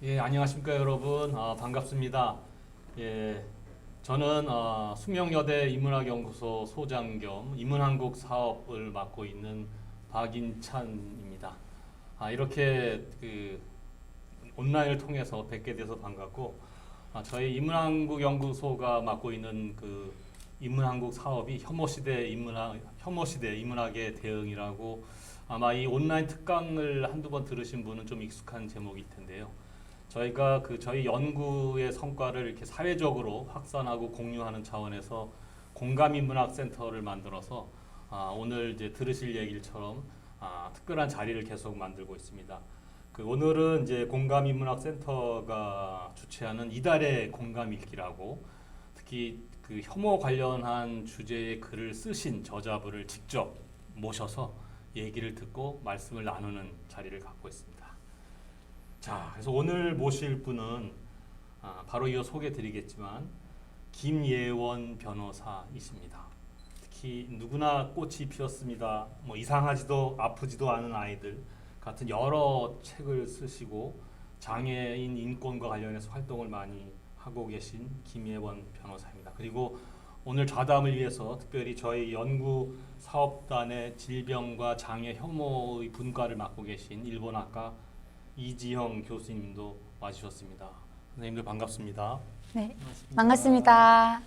예, 안녕하십니까 여러분. 반갑습니다. 예, 저는 숙명여대 인문학연구소 소장 겸 인문한국 사업을 맡고 있는 박인찬입니다. 이렇게 온라인을 통해서 뵙게 돼서 반갑고, 저희 인문한국 연구소가 맡고 있는 그 인문한국 사업이 혐오시대 인문학의 대응이라고, 아마 이 온라인 특강을 한두 번 들으신 분은 좀 익숙한 제목일 텐데요. 저희가 저희 연구의 성과를 이렇게 사회적으로 확산하고 공유하는 차원에서 공감인문학센터를 만들어서 오늘 이제 들으실 얘기처럼 특별한 자리를 계속 만들고 있습니다. 오늘은 이제 공감인문학센터가 주최하는 이달의 공감읽기라고, 특히 혐오 관련한 주제의 글을 쓰신 저자분을 직접 모셔서 얘기를 듣고 말씀을 나누는 자리를 갖고 있습니다. 자, 그래서 오늘 모실 분은 바로 이어 소개드리겠지만 김예원 변호사이십니다. 특히 누구나 꽃이 피었습니다. 뭐 이상하지도 아프지도 않은 아이들 같은 여러 책을 쓰시고 장애인 인권과 관련해서 활동을 많이 하고 계신 김예원 변호사입니다. 그리고 오늘 좌담을 위해서 특별히 저희 연구 사업단의 질병과 장애 혐오의 분과를 맡고 계신 일본학과 이지형 교수님도 와주셨습니다. 선생님들 반갑습니다. 네, 반갑습니다.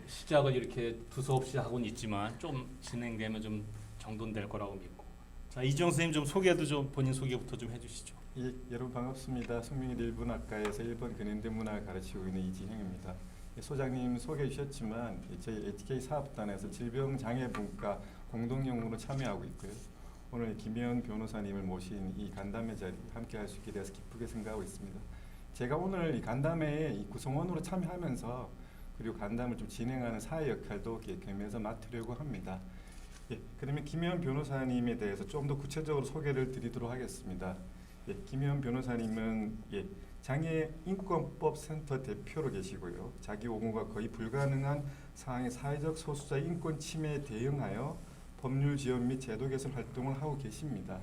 시작을 이렇게 두서없이 하고는 있지만 좀 진행되면 좀 정돈될 거라고 믿고. 자, 이지형 선생님 좀 소개도 좀 본인 소개부터 좀 해주시죠. 예, 여러분 반갑습니다. 숙명여대 일본학과에서 일본 근현대문학을 가르치고 있는 이지형입니다. 소장님 소개해 주셨지만 저희 HK 사업단에서 질병장애분과 공동연구로 참여하고 있고요. 오늘 김예원 변호사님을 모신 이 간담회 자리 함께 할 수 있게 되어서 기쁘게 생각하고 있습니다. 제가 오늘 이 간담회에 이 구성원으로 참여하면서 그리고 간담을 좀 진행하는 사회 역할도 겸해서 맡으려고 합니다. 예, 그러면 김예원 변호사님에 대해서 좀 더 구체적으로 소개를 드리도록 하겠습니다. 예, 김예원 변호사님은 장애인권법 센터 대표로 계시고요. 자기 옹호가 거의 불가능한 상황의 사회적 소수자 인권 침해에 대응하여 법률 지원 및 제도 개선 활동을 하고 계십니다.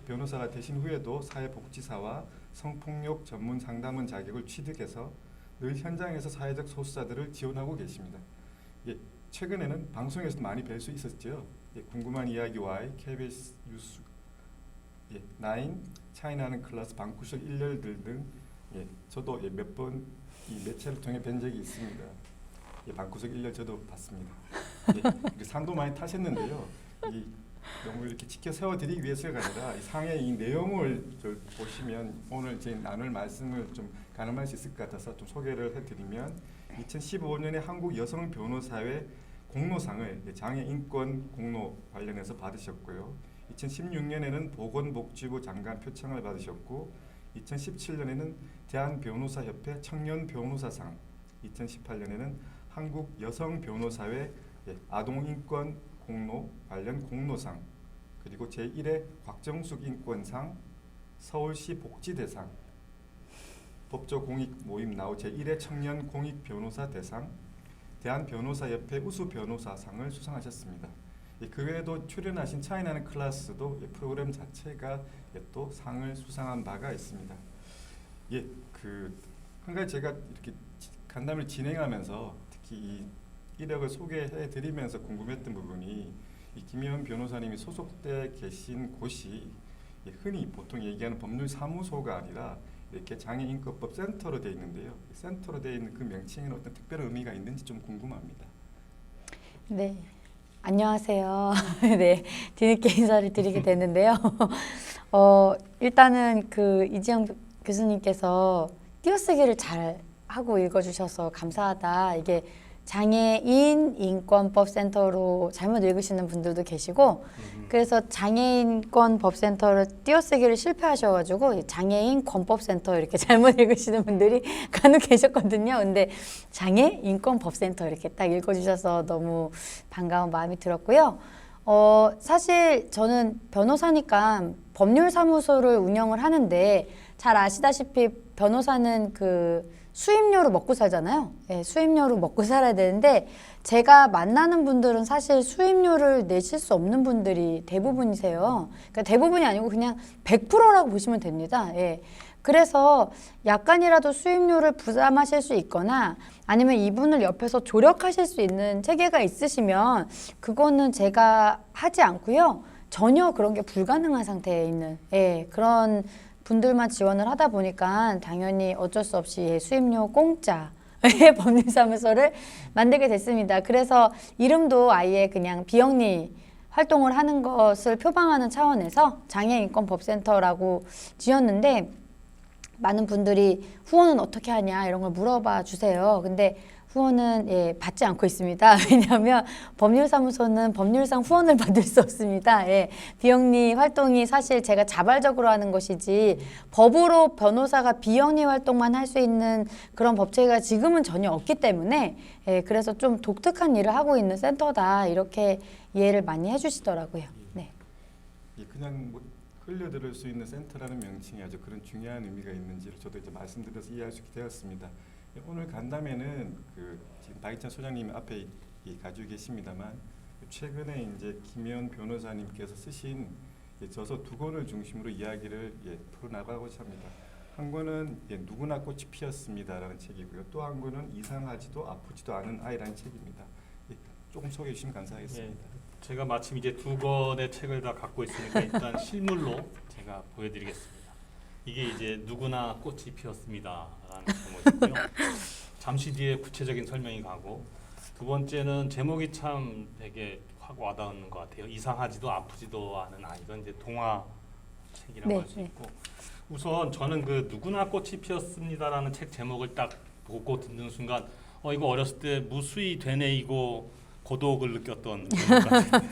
변호사가 되신 후에도 사회복지사와 성폭력 전문 상담원 자격을 취득해서 늘 현장에서 사회적 소수자들을 지원하고 계십니다. 예, 최근에는 방송에서도 많이 뵐 수 있었죠. 예, 궁금한 이야기 Y, KBS 뉴스, 나인, 차이나는 클래스, 방구석 일렬들 등 저도 몇 번 이 매체를 통해 뵌 적이 있습니다. 방구석 일렬 저도 봤습니다. 상도 많이 타셨는데요. 너무 이렇게 지켜 세워드리기 위해서가 아니라 이 상의 이 내용을 보시면 오늘 제 나눌 말씀을 좀 가늠할 수 있을 것 같아서 좀 소개를 해드리면 2015년에 한국 여성 변호사회 공로상을 장애인권 공로 관련해서 받으셨고요. 2016년에는 보건복지부 장관 표창을 받으셨고 2017년에는 대한변호사협회 청년변호사상, 2018년에는 한국 여성변호사회 아동인권 공로 관련 공로상, 그리고 제1회 곽정숙 인권상, 서울시 복지대상, 법조공익 모임 나우 제1회 청년공익변호사 대상, 대한변호사협회 우수변호사상을 수상하셨습니다. 그 외에도 출연하신 차이나는 클래스도 프로그램 자체가 또 상을 수상한 바가 있습니다. 한 가지 제가 이렇게 간담을 진행하면서 특히 이 이력을 소개해드리면서 궁금했던 부분이 이 김예원 변호사님이 소속돼 계신 곳이 흔히 보통 얘기하는 법률사무소가 아니라 이렇게 장애인권법 센터로 되어 있는데요. 센터로 되어 있는 그 명칭에는 어떤 특별한 의미가 있는지 좀 궁금합니다. 네, 안녕하세요. 네, 뒤늦게 인사를 드리게 됐는데요. 일단은 이지영 교수님께서 띄어쓰기를 잘 하고 읽어주셔서 감사하다. 이게 장애인 인권법 센터로 잘못 읽으시는 분들도 계시고, 그래서 장애인권 법센터를 띄어쓰기를 실패하셔가지고 장애인 권법센터 이렇게 잘못 읽으시는 분들이 간혹 계셨거든요. 근데 장애인권 법센터 이렇게 딱 읽어주셔서 너무 반가운 마음이 들었고요. 사실 저는 변호사니까 법률사무소를 운영을 하는데, 잘 아시다시피 변호사는 수입료로 먹고 살잖아요. 예, 수입료로 먹고 살아야 되는데 제가 만나는 분들은 사실 수입료를 내실 수 없는 분들이 대부분이세요. 그러니까 대부분이 아니고 그냥 100%라고 보시면 됩니다. 예. 그래서 약간이라도 수입료를 부담하실 수 있거나 아니면 이분을 옆에서 조력하실 수 있는 체계가 있으시면 그거는 제가 하지 않고요. 전혀 그런 게 불가능한 상태에 있는 그런 분들만 지원을 하다 보니까 당연히 어쩔 수 없이 수입료 공짜 법률사무소를 만들게 됐습니다. 그래서 이름도 아예 그냥 비영리 활동을 하는 것을 표방하는 차원에서 장애인권법센터라고 지었는데 많은 분들이 후원은 어떻게 하냐 이런 걸 물어봐 주세요. 근데 후원은 받지 않고 있습니다. 왜냐하면 법률사무소는 법률상 후원을 받을 수 없습니다. 비영리 활동이 사실 제가 자발적으로 하는 것이지 법으로 변호사가 비영리 활동만 할 수 있는 그런 법체가 지금은 전혀 없기 때문에 그래서 좀 독특한 일을 하고 있는 센터다 이렇게 이해를 많이 해주시더라고요. 네. 그냥 뭐 흘려들을 수 있는 센터라는 명칭이 아주 그런 중요한 의미가 있는지를 저도 이제 말씀드려서 이해할 수 있게 되었습니다. 오늘 간담회는 지금 박희찬 소장님 앞에 가지고 계십니다만 최근에 이제 김혜연 변호사님께서 쓰신 저서 두 권을 중심으로 이야기를 풀어나가고자 합니다. 한 권은 누구나 꽃이 피었습니다라는 책이고요. 또 한 권은 이상하지도 아프지도 않은 아이라는 책입니다. 조금 소개해 주시면 감사하겠습니다. 제가 마침 이제 두 권의 책을 다 갖고 있으니까 일단 실물로 제가 보여드리겠습니다. 이게 이제 누구나 꽃이 피었습니다라는 제목이고요. 잠시 뒤에 구체적인 설명이 가고 두 번째는 제목이 참 되게 확 와닿는 것 같아요. 이상하지도 아프지도 않은 아이. 이건 이제 동화 책이라고 할 수 있고 우선 저는 그 누구나 꽃이 피었습니다라는 책 제목을 딱 보고 듣는 순간 이거 어렸을 때 무수히 되뇌이고 고독을 느꼈던 제목 같은데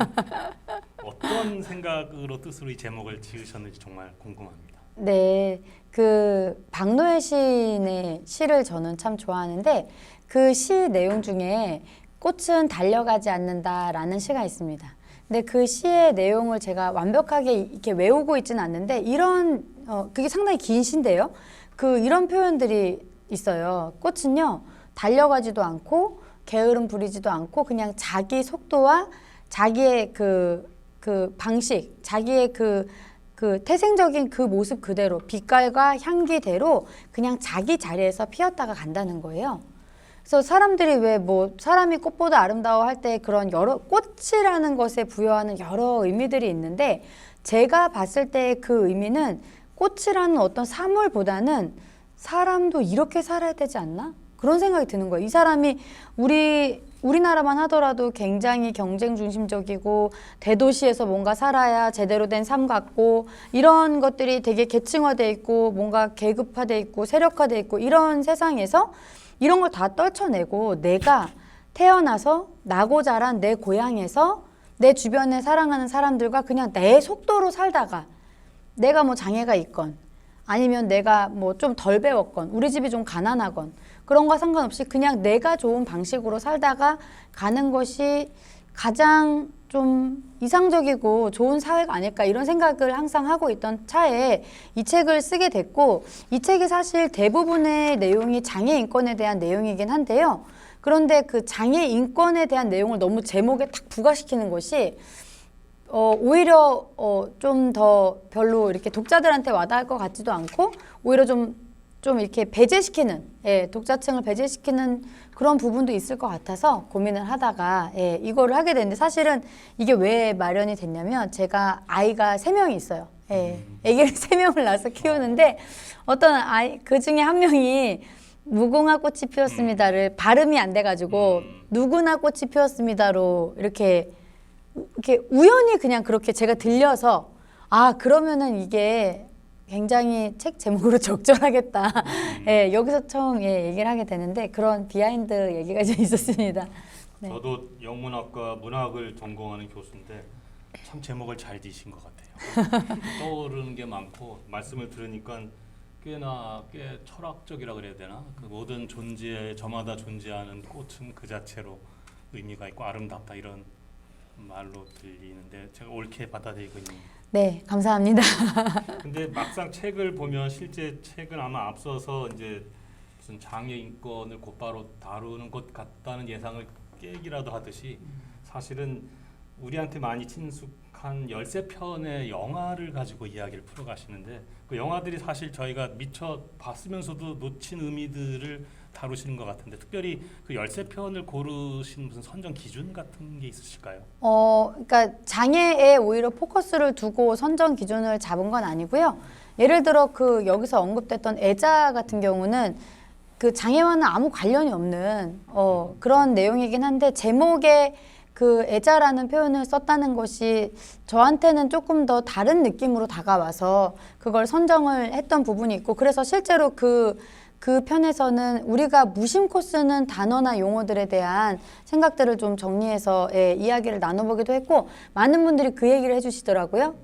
어떤 생각으로 뜻으로 이 제목을 지으셨는지 정말 궁금합니다. 네, 그 박노해 시인의 시를 저는 참 좋아하는데 그 시 내용 중에 꽃은 달려가지 않는다라는 시가 있습니다. 근데 그 시의 내용을 제가 완벽하게 이렇게 외우고 있지는 않는데 이런 그게 상당히 긴 시인데요. 이런 표현들이 있어요. 꽃은요 달려가지도 않고 게으름 부리지도 않고 그냥 자기 속도와 자기의 그 방식, 자기의 그 태생적인 그 모습 그대로 빛깔과 향기대로 그냥 자기 자리에서 피었다가 간다는 거예요. 그래서 사람들이 왜 사람이 꽃보다 아름다워 할 때 그런 여러 꽃이라는 것에 부여하는 여러 의미들이 있는데 제가 봤을 때 그 의미는 꽃이라는 어떤 사물보다는 사람도 이렇게 살아야 되지 않나? 그런 생각이 드는 거예요. 이 사람이 우리나라만 하더라도 굉장히 경쟁 중심적이고 대도시에서 뭔가 살아야 제대로 된 삶 같고 이런 것들이 되게 계층화돼 있고 뭔가 계급화돼 있고 세력화돼 있고 이런 세상에서 이런 걸 다 떨쳐내고 내가 태어나서 나고 자란 내 고향에서 내 주변에 사랑하는 사람들과 그냥 내 속도로 살다가 내가 장애가 있건 아니면 내가 좀 덜 배웠건 우리 집이 좀 가난하건 그런 거 상관없이 그냥 내가 좋은 방식으로 살다가 가는 것이 가장 좀 이상적이고 좋은 사회가 아닐까 이런 생각을 항상 하고 있던 차에 이 책을 쓰게 됐고 이 책이 사실 대부분의 내용이 장애 인권에 대한 내용이긴 한데요. 그런데 그 장애 인권에 대한 내용을 너무 제목에 딱 부각시키는 것이 오히려 좀 더 별로 이렇게 독자들한테 와닿을 것 같지도 않고 오히려 좀 이렇게 배제시키는 독자층을 배제시키는 그런 부분도 있을 것 같아서 고민을 하다가 이거를 하게 됐는데 사실은 이게 왜 마련이 됐냐면 제가 아이가 3명이 있어요. 아기를 3명을 낳아서 키우는데 어떤 아이 그 중에 한 명이 무궁화 꽃이 피었습니다를 발음이 안 돼가지고 누구나 꽃이 피었습니다로 이렇게 우연히 그냥 그렇게 제가 들려서 그러면은 이게 굉장히 책 제목으로 적절하겠다. 여기서 처음 얘기를 하게 되는데 그런 비하인드 얘기가 좀 있었습니다. 네. 저도 영문학과 문학을 전공하는 교수인데 참 제목을 잘 지으신 것 같아요. 떠오르는 게 많고 말씀을 들으니까 꽤 철학적이라 그래야 되나? 그 모든 존재 저마다 존재하는 꽃은 그 자체로 의미가 있고 아름답다 이런 말로 들리는데 제가 옳게 받아들이고 있는. 네, 감사합니다. 근데 막상 책을 보면 실제 책은 아마 앞서서 이제 무슨 장애 인권을 곧바로 다루는 것 같다는 예상을 깨기라도 하듯이 사실은 우리한테 많이 친숙한 13편의 영화를 가지고 이야기를 풀어가시는데 그 영화들이 사실 저희가 미처 봤으면서도 놓친 의미들을 다루시는 것 같은데 특별히 그 13편을 고르신 무슨 선정 기준 같은 게 있으실까요? 그러니까 장애에 오히려 포커스를 두고 선정 기준을 잡은 건 아니고요. 예를 들어 그 여기서 언급됐던 애자 같은 경우는 그 장애와는 아무 관련이 없는 그런 내용이긴 한데 제목에 그 애자라는 표현을 썼다는 것이 저한테는 조금 더 다른 느낌으로 다가와서 그걸 선정을 했던 부분이 있고 그래서 실제로 그 편에서는 우리가 무심코 쓰는 단어나 용어들에 대한 생각들을 좀 정리해서 이야기를 나눠보기도 했고 많은 분들이 그 얘기를 해주시더라고요.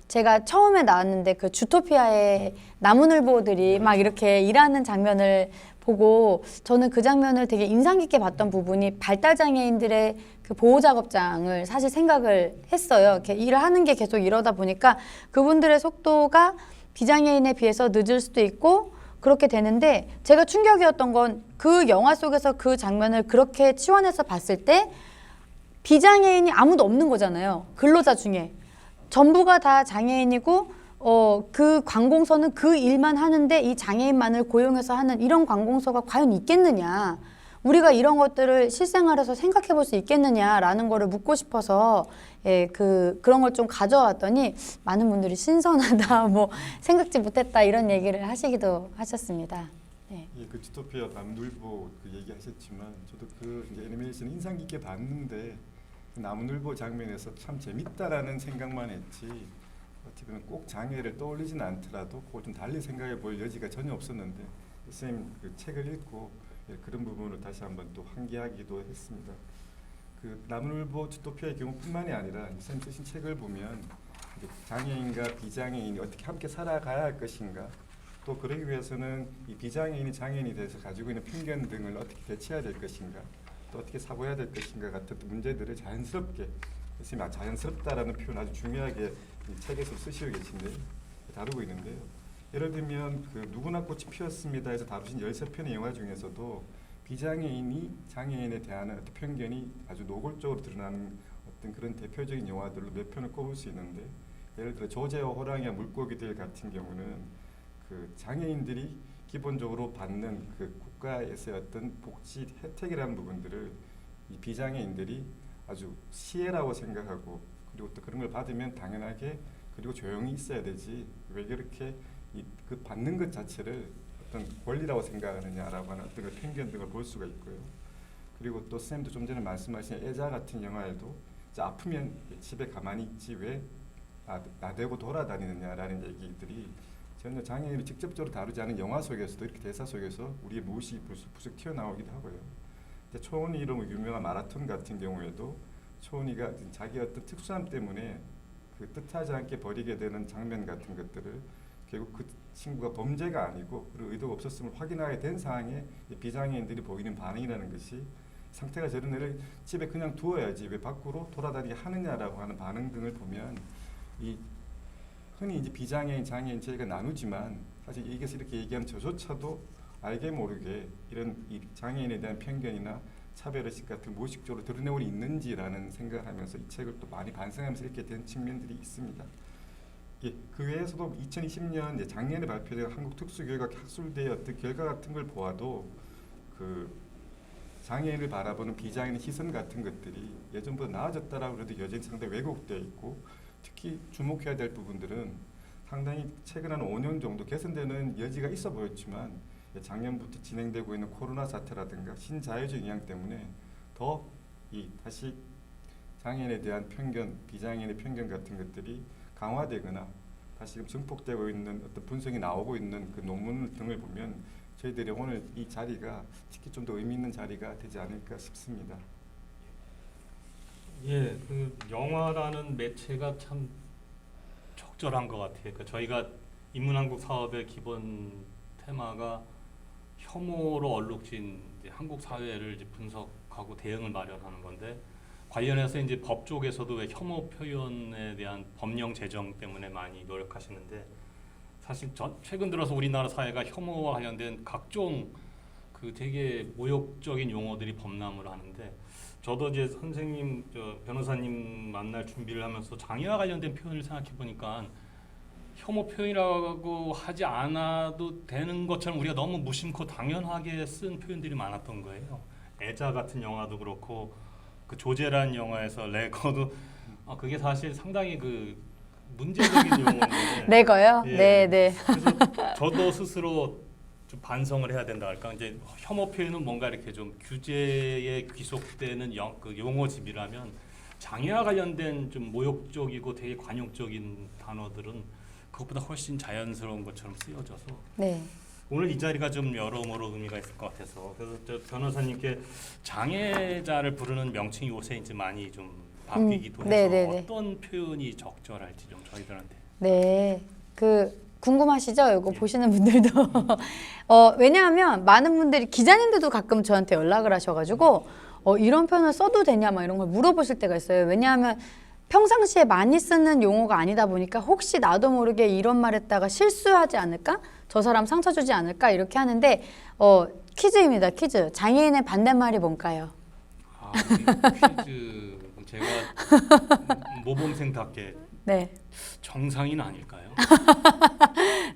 제가 처음에 나왔는데 그 주토피아의 나무늘보들이 막 이렇게 일하는 장면을 보고 저는 그 장면을 되게 인상 깊게 봤던 부분이 발달장애인들의 그 보호작업장을 사실 생각을 했어요. 이렇게 일을 하는 게 계속 이러다 보니까 그분들의 속도가 비장애인에 비해서 늦을 수도 있고 그렇게 되는데 제가 충격이었던 건 그 영화 속에서 그 장면을 그렇게 치환해서 봤을 때 비장애인이 아무도 없는 거잖아요. 근로자 중에. 전부가 다 장애인이고 그 관공서는 그 일만 하는데 이 장애인만을 고용해서 하는 이런 관공서가 과연 있겠느냐. 우리가 이런 것들을 실생활에서 생각해 볼 수 있겠느냐라는 거를 묻고 싶어서 그런 걸 좀 가져왔더니 많은 분들이 신선하다, 뭐 생각지 못했다 이런 얘기를 하시기도 하셨습니다. 네. 예, 그 주토피아 나무늘보 그 얘기하셨지만 저도 그 이제 애니메이션 인상 깊게 봤는데 그 나무늘보 장면에서 참 재밌다라는 생각만 했지 어떻게 보면 꼭 장애를 떠올리지는 않더라도 그걸 좀 달리 생각해 볼 여지가 전혀 없었는데 선생님 그 책을 읽고 그런 부분을 다시 한번 또 환기하기도 했습니다. 그 나무늘보 주토피아의 경우뿐만이 아니라 선생님 쓰신 책을 보면 장애인과 비장애인이 어떻게 함께 살아가야 할 것인가 또 그러기 위해서는 이 비장애인이 장애인이 돼서 가지고 있는 편견 등을 어떻게 대체해야 될 것인가 또 어떻게 사고해야 될 것인가 같은 문제들을 자연스럽게 선생님 자연스럽다라는 표현 아주 중요하게 이 책에서 쓰시고 계신데 다루고 있는데요. 예를 들면 그 누구나 꽃이 피었습니다에서 다루신 13편의 영화 중에서도 비장애인이 장애인에 대한 어떤 편견이 아주 노골적으로 드러나는 어떤 그런 대표적인 영화들로 몇 편을 꼽을 수 있는데 예를 들어 조제와 호랑이와 물고기들 같은 경우는 그 장애인들이 기본적으로 받는 그 국가에서의 어떤 복지 혜택이라는 부분들을 이 비장애인들이 아주 시혜라고 생각하고 그리고 또 그런 걸 받으면 당연하게 그리고 조용히 있어야 되지 왜 그렇게 그 받는 것 자체를 어떤 권리라고 생각하느냐라고 하는 어떤 편견 등을 볼 수가 있고요. 그리고 또 쌤도 좀 전에 말씀하신 애자 같은 영화에도 아프면 집에 가만히 있지 왜 나대고 돌아다니느냐라는 얘기들이 전혀 장애인을 직접적으로 다루지 않은 영화 속에서도 이렇게 대사 속에서 우리의 무엇이 부쩍 튀어나오기도 하고요. 초은이로 유명한 마라톤 같은 경우에도 초은이가 자기 어떤 특수함 때문에 그 뜻하지 않게 벌이게 되는 장면 같은 것들을 결국 그 친구가 범죄가 아니고 그리고 의도가 없었음을 확인하게 된 상황에 비장애인들이 보이는 반응이라는 것이 상태가 저런 애를 집에 그냥 두어야지 왜 밖으로 돌아다니게 하느냐라고 하는 반응 등을 보면 이 흔히 이제 비장애인, 장애인 저희가 나누지만 사실 여기서 이렇게 얘기하는 저조차도 알게 모르게 이런 이 장애인에 대한 편견이나 차별의식 같은 무의식적으로 드러내고 있는지라는 생각을 하면서 이 책을 또 많이 반성하면서 읽게 된 측면들이 있습니다. 예, 그 외에서도 2020년 작년에 발표된 한국특수교육학 학술대의 어떤 결과 같은 걸 보아도 그 장애인을 바라보는 비장애인의 시선 같은 것들이 예전보다 나아졌다라고 해도 여전히 상당히 왜곡되어 있고 특히 주목해야 될 부분들은 상당히 최근 한 5년 정도 개선되는 여지가 있어 보였지만 작년부터 진행되고 있는 코로나 사태라든가 신자유주의 영향 때문에 더 다시 장애인에 대한 편견, 비장애인의 편견 같은 것들이 강화되거나 다시 증폭되고 있는 어떤 분석이 나오고 있는 그 논문 등을 보면 저희들이 오늘 이 자리가 특히 좀 더 의미 있는 자리가 되지 않을까 싶습니다. 예, 그 영화라는 매체가 참 적절한 것 같아요. 그러니까 저희가 인문한국 사업의 기본 테마가 혐오로 얼룩진 이제 한국 사회를 이제 분석하고 대응을 마련하는 건데 관련해서 이제 법 쪽에서도 왜 혐오 표현에 대한 법령 제정 때문에 많이 노력하시는데 사실 최근 들어서 우리나라 사회가 혐오와 관련된 각종 그 되게 모욕적인 용어들이 범람을 하는데 저도 이제 선생님 변호사님 만날 준비를 하면서 장애와 관련된 표현을 생각해 보니까 혐오 표현이라고 하지 않아도 되는 것처럼 우리가 너무 무심코 당연하게 쓴 표현들이 많았던 거예요. 애자 같은 영화도 그렇고 그 조제란 영화에서 레거도 그게 사실 상당히 그 문제적인 용어인데 내거요? 예. 네, 네. 그래서 저도 스스로 좀 반성을 해야 된다 할까. 이제 혐오 표현은 뭔가 이렇게 좀 규제에 귀속되는 그 용어집이라면 장애와 관련된 좀 모욕적이고 되게 관용적인 단어들은 그것보다 훨씬 자연스러운 것처럼 쓰여져서 네. 오늘 이 자리가 좀 여러모로 의미가 있을 것 같아서 그래서 저 변호사님께 장애자를 부르는 명칭이 요새 이제 많이 좀 바뀌기도 해서 네네네. 어떤 표현이 적절할지 좀 저희들한테. 네. 궁금하시죠? 이거 예. 보시는 분들도. 왜냐하면 많은 분들이 기자님들도 가끔 저한테 연락을 하셔가지고 이런 표현을 써도 되냐 막 이런 걸 물어보실 때가 있어요. 왜냐하면 평상시에 많이 쓰는 용어가 아니다 보니까 혹시 나도 모르게 이런 말 했다가 실수하지 않을까? 저 사람 상처 주지 않을까? 이렇게 하는데 퀴즈입니다. 퀴즈. 장애인의 반대말이 뭔가요? 퀴즈 제가 모범생답게 네. 정상인 아닐까요?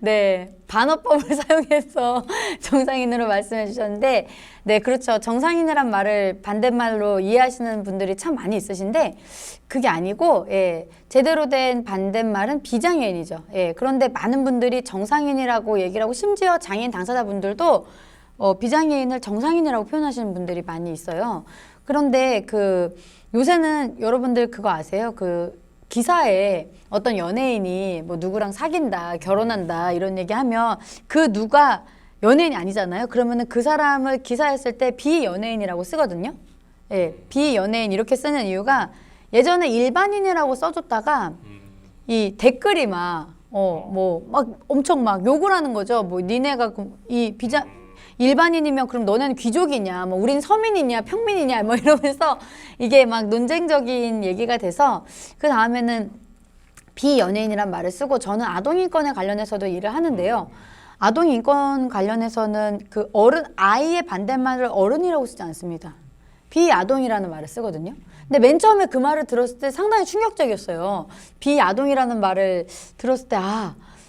네, 반어법을 사용해서 정상인으로 말씀해 주셨는데, 네, 그렇죠. 정상인이란 말을 반대말로 이해하시는 분들이 참 많이 있으신데, 그게 아니고, 예, 제대로 된 반대말은 비장애인이죠. 예, 그런데 많은 분들이 정상인이라고 얘기를 하고, 심지어 장애인 당사자분들도 비장애인을 정상인이라고 표현하시는 분들이 많이 있어요. 그런데 요새는 여러분들 그거 아세요? 기사에 어떤 연예인이 뭐 누구랑 사귄다, 결혼한다 이런 얘기하면 그 누가 연예인이 아니잖아요. 그러면은 그 사람을 기사에 쓸 때 비연예인이라고 쓰거든요. 예, 비연예인 이렇게 쓰는 이유가 예전에 일반인이라고 써줬다가 이 댓글이 막 엄청 막 욕을 하는 거죠. 뭐 니네가 일반인이면 그럼 너네는 귀족이냐, 뭐 우린 서민이냐, 평민이냐, 뭐 이러면서 이게 막 논쟁적인 얘기가 돼서 그 다음에는 비연예인이란 말을 쓰고 저는 아동인권에 관련해서도 일을 하는데요. 아동인권 관련해서는 아이의 반대말을 어른이라고 쓰지 않습니다. 비아동이라는 말을 쓰거든요. 근데 맨 처음에 그 말을 들었을 때 상당히 충격적이었어요. 비아동이라는 말을 들었을 때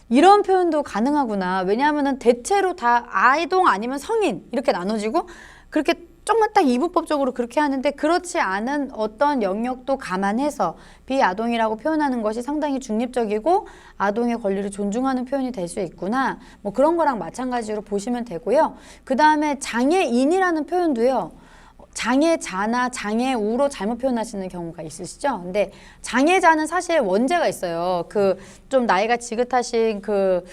이런 표현도 가능하구나. 왜냐하면은 대체로 다 아이동 아니면 성인 이렇게 나눠지고 그렇게 조금만 딱 이부법적으로 그렇게 하는데 그렇지 않은 어떤 영역도 감안해서 비아동이라고 표현하는 것이 상당히 중립적이고 아동의 권리를 존중하는 표현이 될 수 있구나. 뭐 그런 거랑 마찬가지로 보시면 되고요. 그 다음에 장애인이라는 표현도요. 장애자나 장애우로 잘못 표현하시는 경우가 있으시죠? 근데 장애자는 사실 원제가 있어요. 좀 나이가 지긋하신 그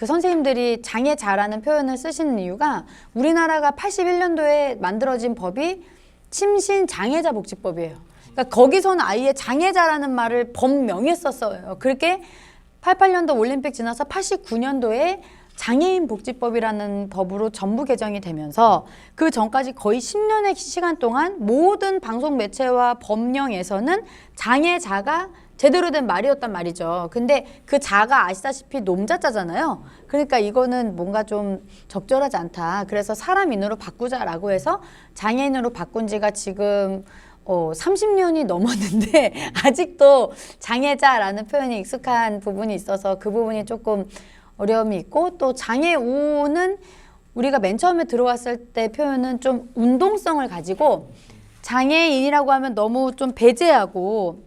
선생님들이 장애자라는 표현을 쓰시는 이유가 우리나라가 81년도에 만들어진 법이 침신장애자 복지법이에요. 그러니까 거기서는 아예 장애자라는 말을 법명에 썼어요. 그렇게 88년도 올림픽 지나서 89년도에 장애인 복지법이라는 법으로 전부 개정이 되면서 그 전까지 거의 10년의 시간 동안 모든 방송 매체와 법령에서는 장애자가 제대로 된 말이었단 말이죠. 근데 그 자가 아시다시피 놈자자잖아요. 그러니까 이거는 뭔가 좀 적절하지 않다. 그래서 사람인으로 바꾸자라고 해서 장애인으로 바꾼 지가 지금 30년이 넘었는데 아직도 장애자라는 표현이 익숙한 부분이 있어서 그 부분이 조금 어려움이 있고 또 장애우는 우리가 맨 처음에 들어왔을 때 표현은 좀 운동성을 가지고 장애인이라고 하면 너무 좀 배제하고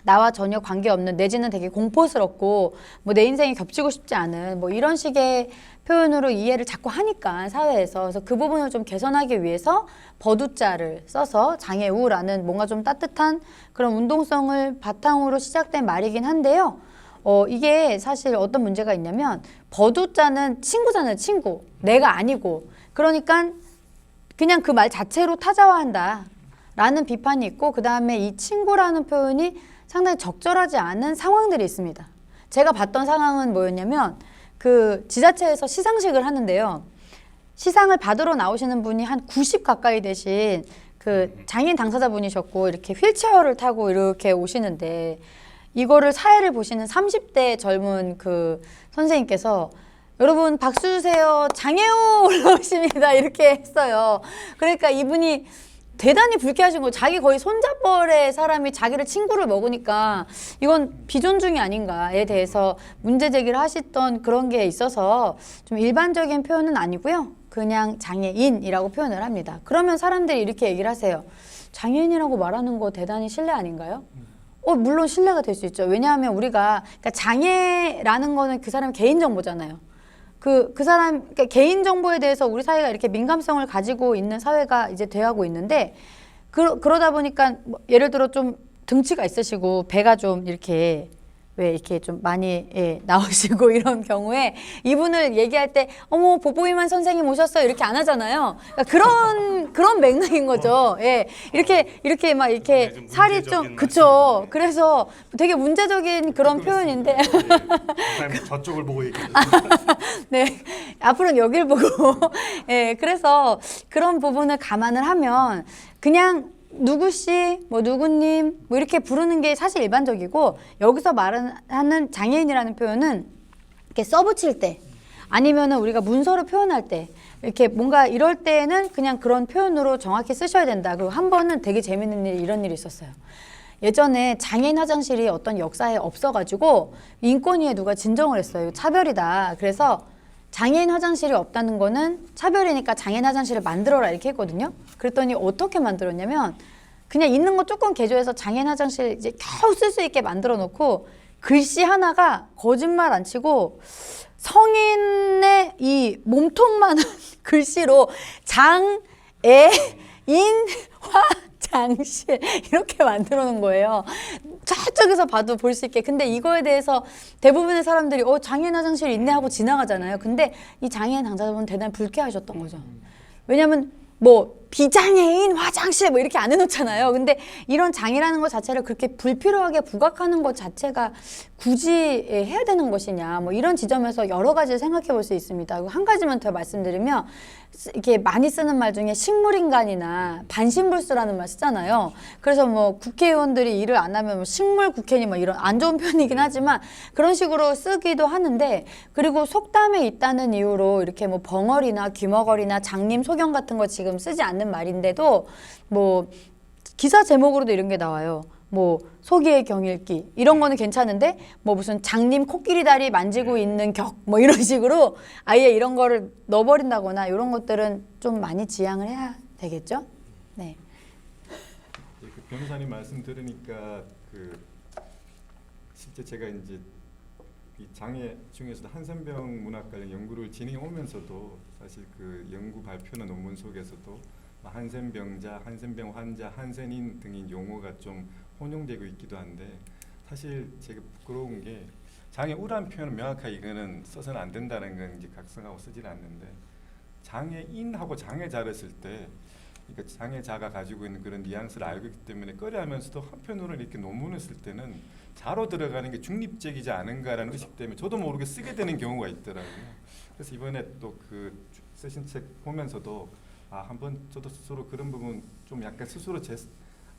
나와 전혀 관계없는 내지는 되게 공포스럽고 뭐 내 인생이 겹치고 싶지 않은 뭐 이런 식의 표현으로 이해를 자꾸 하니까 사회에서 그래서 그 부분을 좀 개선하기 위해서 버두자를 써서 장애우라는 뭔가 좀 따뜻한 그런 운동성을 바탕으로 시작된 말이긴 한데요. 이게 사실 어떤 문제가 있냐면 버두자는 친구잖아요. 친구. 내가 아니고. 그러니까 그냥 그 말 자체로 타자화한다 라는 비판이 있고 그 다음에 이 친구라는 표현이 상당히 적절하지 않은 상황들이 있습니다. 제가 봤던 상황은 뭐였냐면 지자체에서 시상식을 하는데요. 시상을 받으러 나오시는 분이 한 90 가까이 되신 장애인 당사자분이셨고 이렇게 휠체어를 타고 이렇게 오시는데 이거를 사회를 보시는 30대 젊은 선생님께서 여러분 박수 주세요. 장애우 올라오십니다. 이렇게 했어요. 그러니까 이분이 대단히 불쾌하신 거예요. 자기 거의 손잡벌의 사람이 자기를 친구를 먹으니까 이건 비존중이 아닌가에 대해서 문제 제기를 하셨던 그런 게 있어서 좀 일반적인 표현은 아니고요. 그냥 장애인이라고 표현을 합니다. 그러면 사람들이 이렇게 얘기를 하세요. 장애인이라고 말하는 거 대단히 신뢰 아닌가요? 물론 신뢰가 될 수 있죠. 왜냐하면 우리가 그러니까 장애라는 거는 그 사람의 개인 정보잖아요. 그 사람 그러니까 개인 정보에 대해서 우리 사회가 이렇게 민감성을 가지고 있는 사회가 이제 돼가고 있는데 그러다 보니까 뭐 예를 들어 좀 등치가 있으시고 배가 좀 이렇게 왜 이렇게 좀 많이 나오시고 이런 경우에 이분을 얘기할 때 어머 보보이만 선생님 오셨어요 이렇게 안 하잖아요. 그러니까 그런 맥락인 거죠. 이렇게 막 이렇게 좀 살이 좀 문제적인 그쵸. 말씀이네요. 그래서 되게 문제적인 그런 표현인데 선생님 저쪽을 보고 얘기해주세요. 네 앞으로는 여길 보고 그래서 그런 부분을 감안을 하면 그냥 누구씨, 뭐 누구님, 뭐 이렇게 부르는 게 사실 일반적이고 여기서 말하는 장애인이라는 표현은 이렇게 써붙일 때 아니면은 우리가 문서로 표현할 때 이렇게 뭔가 이럴 때에는 그냥 그런 표현으로 정확히 쓰셔야 된다. 그리고 한 번은 되게 재밌는 이런 일이 있었어요. 예전에 장애인 화장실이 어떤 역사에 없어가지고 인권위에 누가 진정을 했어요. 차별이다. 그래서 장애인 화장실이 없다는 거는 차별이니까 장애인 화장실을 만들어라 이렇게 했거든요. 그랬더니 어떻게 만들었냐면 그냥 있는 거 조금 개조해서 장애인 화장실 이제 겨우 쓸 수 있게 만들어 놓고 글씨 하나가 거짓말 안 치고 성인의 이 몸통만한 글씨로 장애인 화장실 이렇게 만들어 놓은 거예요. 저쪽에서 봐도 볼 수 있게. 근데 이거에 대해서 대부분의 사람들이 장애인 화장실 있네 하고 지나가잖아요. 근데 이 장애인 당사자분은 대단히 불쾌하셨던 거죠. 왜냐면 뭐 비장애인 화장실 뭐 이렇게 안 해놓잖아요. 근데 이런 장애라는 것 자체를 그렇게 불필요하게 부각하는 것 자체가 굳이 해야 되는 것이냐 뭐 이런 지점에서 여러 가지를 생각해 볼 수 있습니다. 한 가지만 더 말씀드리면 이렇게 많이 쓰는 말 중에 식물인간이나 반신불수라는 말 쓰잖아요. 그래서 뭐 국회의원들이 일을 안 하면 뭐 식물국회니 뭐 이런 안 좋은 표현이긴 하지만 그런 식으로 쓰기도 하는데 그리고 속담에 있다는 이유로 이렇게 뭐 벙어리나 귀머거리나 장님 소경 같은 거 지금 쓰지 않는 말인데도 뭐 기사 제목으로도 이런 게 나와요. 뭐 소기의 경읽기 이런 거는 괜찮은데 뭐 무슨 장님 코끼리 다리 만지고 있는 격 뭐 이런 식으로 아예 이런 거를 넣어버린다거나 이런 것들은 좀 많이 지양을 해야 되겠죠? 네. 그 변호사님 말씀 들으니까 실제 제가 이제 이 장애 중에서도 한센병 문학 관련 연구를 진행해 오면서도 사실 그 연구 발표나 논문 속에서도 한센병자, 한센병 환자, 한센인 등의 용어가 좀 혼용되고 있기도 한데 사실 제가 부끄러운 게 장애우란 표현은 명확하게 이거는 써서는 안 된다는 건 이제 각성하고 쓰지는 않는데 장애인하고 장애자를 쓸 때 그러니까 장애자가 가지고 있는 그런 뉘앙스를 알고 있기 때문에 꺼려하면서도 한편으로는 이렇게 논문을 쓸 때는 자로 들어가는 게 중립적이지 않은가라는 의식 때문에 저도 모르게 쓰게 되는 경우가 있더라고요. 그래서 이번에 또 그 쓰신 책 보면서도 한번 저도 스스로 그런 부분 좀 약간 스스로 제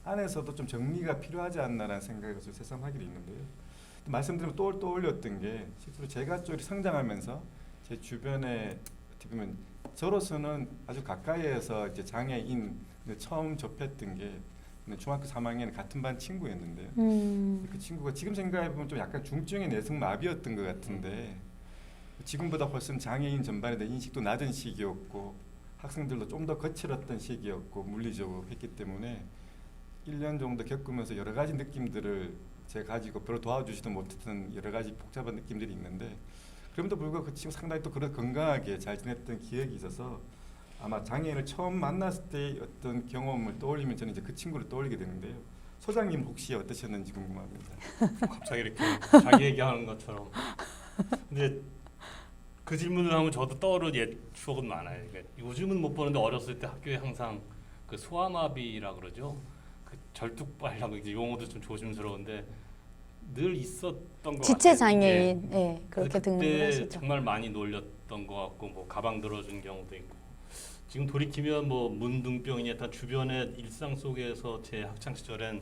안에서도 좀 정리가 필요하지 않나라는 생각을 좀 새삼하게 있는데요. 말씀드리면 또 떠올렸던 게 실제로 제가 좀 성장하면서 제 주변에 어떻게 보면 저로서는 아주 가까이에서 이제 장애인을 처음 접했던 게 중학교 3학년 같은 반 친구였는데요. 그 친구가 지금 생각해 보면 좀 약간 중증의 내성마비였던 것 같은데 지금보다 훨씬 장애인 전반에 대한 인식도 낮은 시기였고 학생들도 좀 더 거칠었던 시기였고 물리적으로 했기 때문에 1년 정도 겪으면서 여러 가지 느낌들을 제가 가지고 별로 도와주지도 못했던 여러 가지 복잡한 느낌들이 있는데 그럼에도 불구하고 그 친구 상당히 또 그런 건강하게 잘 지냈던 기억이 있어서 아마 장애인을 처음 만났을 때의 어떤 경험을 떠올리면 저는 이제 그 친구를 떠올리게 되는데요. 소장님 혹시 어떠셨는지 궁금합니다. 갑자기 이렇게 자기 얘기하는 것처럼. 근데 그 질문을 하면 저도 떠오르는 옛 추억은 많아요. 그러니까 요즘은 못 보는데 어렸을 때 학교에 항상 그 소아마비라 그러죠. 그 절뚝발라고 이제 용어도 좀 조심스러운데 늘 있었던 것 같아요. 지체 장애인, 그렇게 등록을 하시죠. 정말 많이 놀렸던 것 같고 뭐 가방 들어준 경우도 있고 지금 돌이키면 뭐 문둥병이냐 다 주변의 일상 속에서 제 학창 시절엔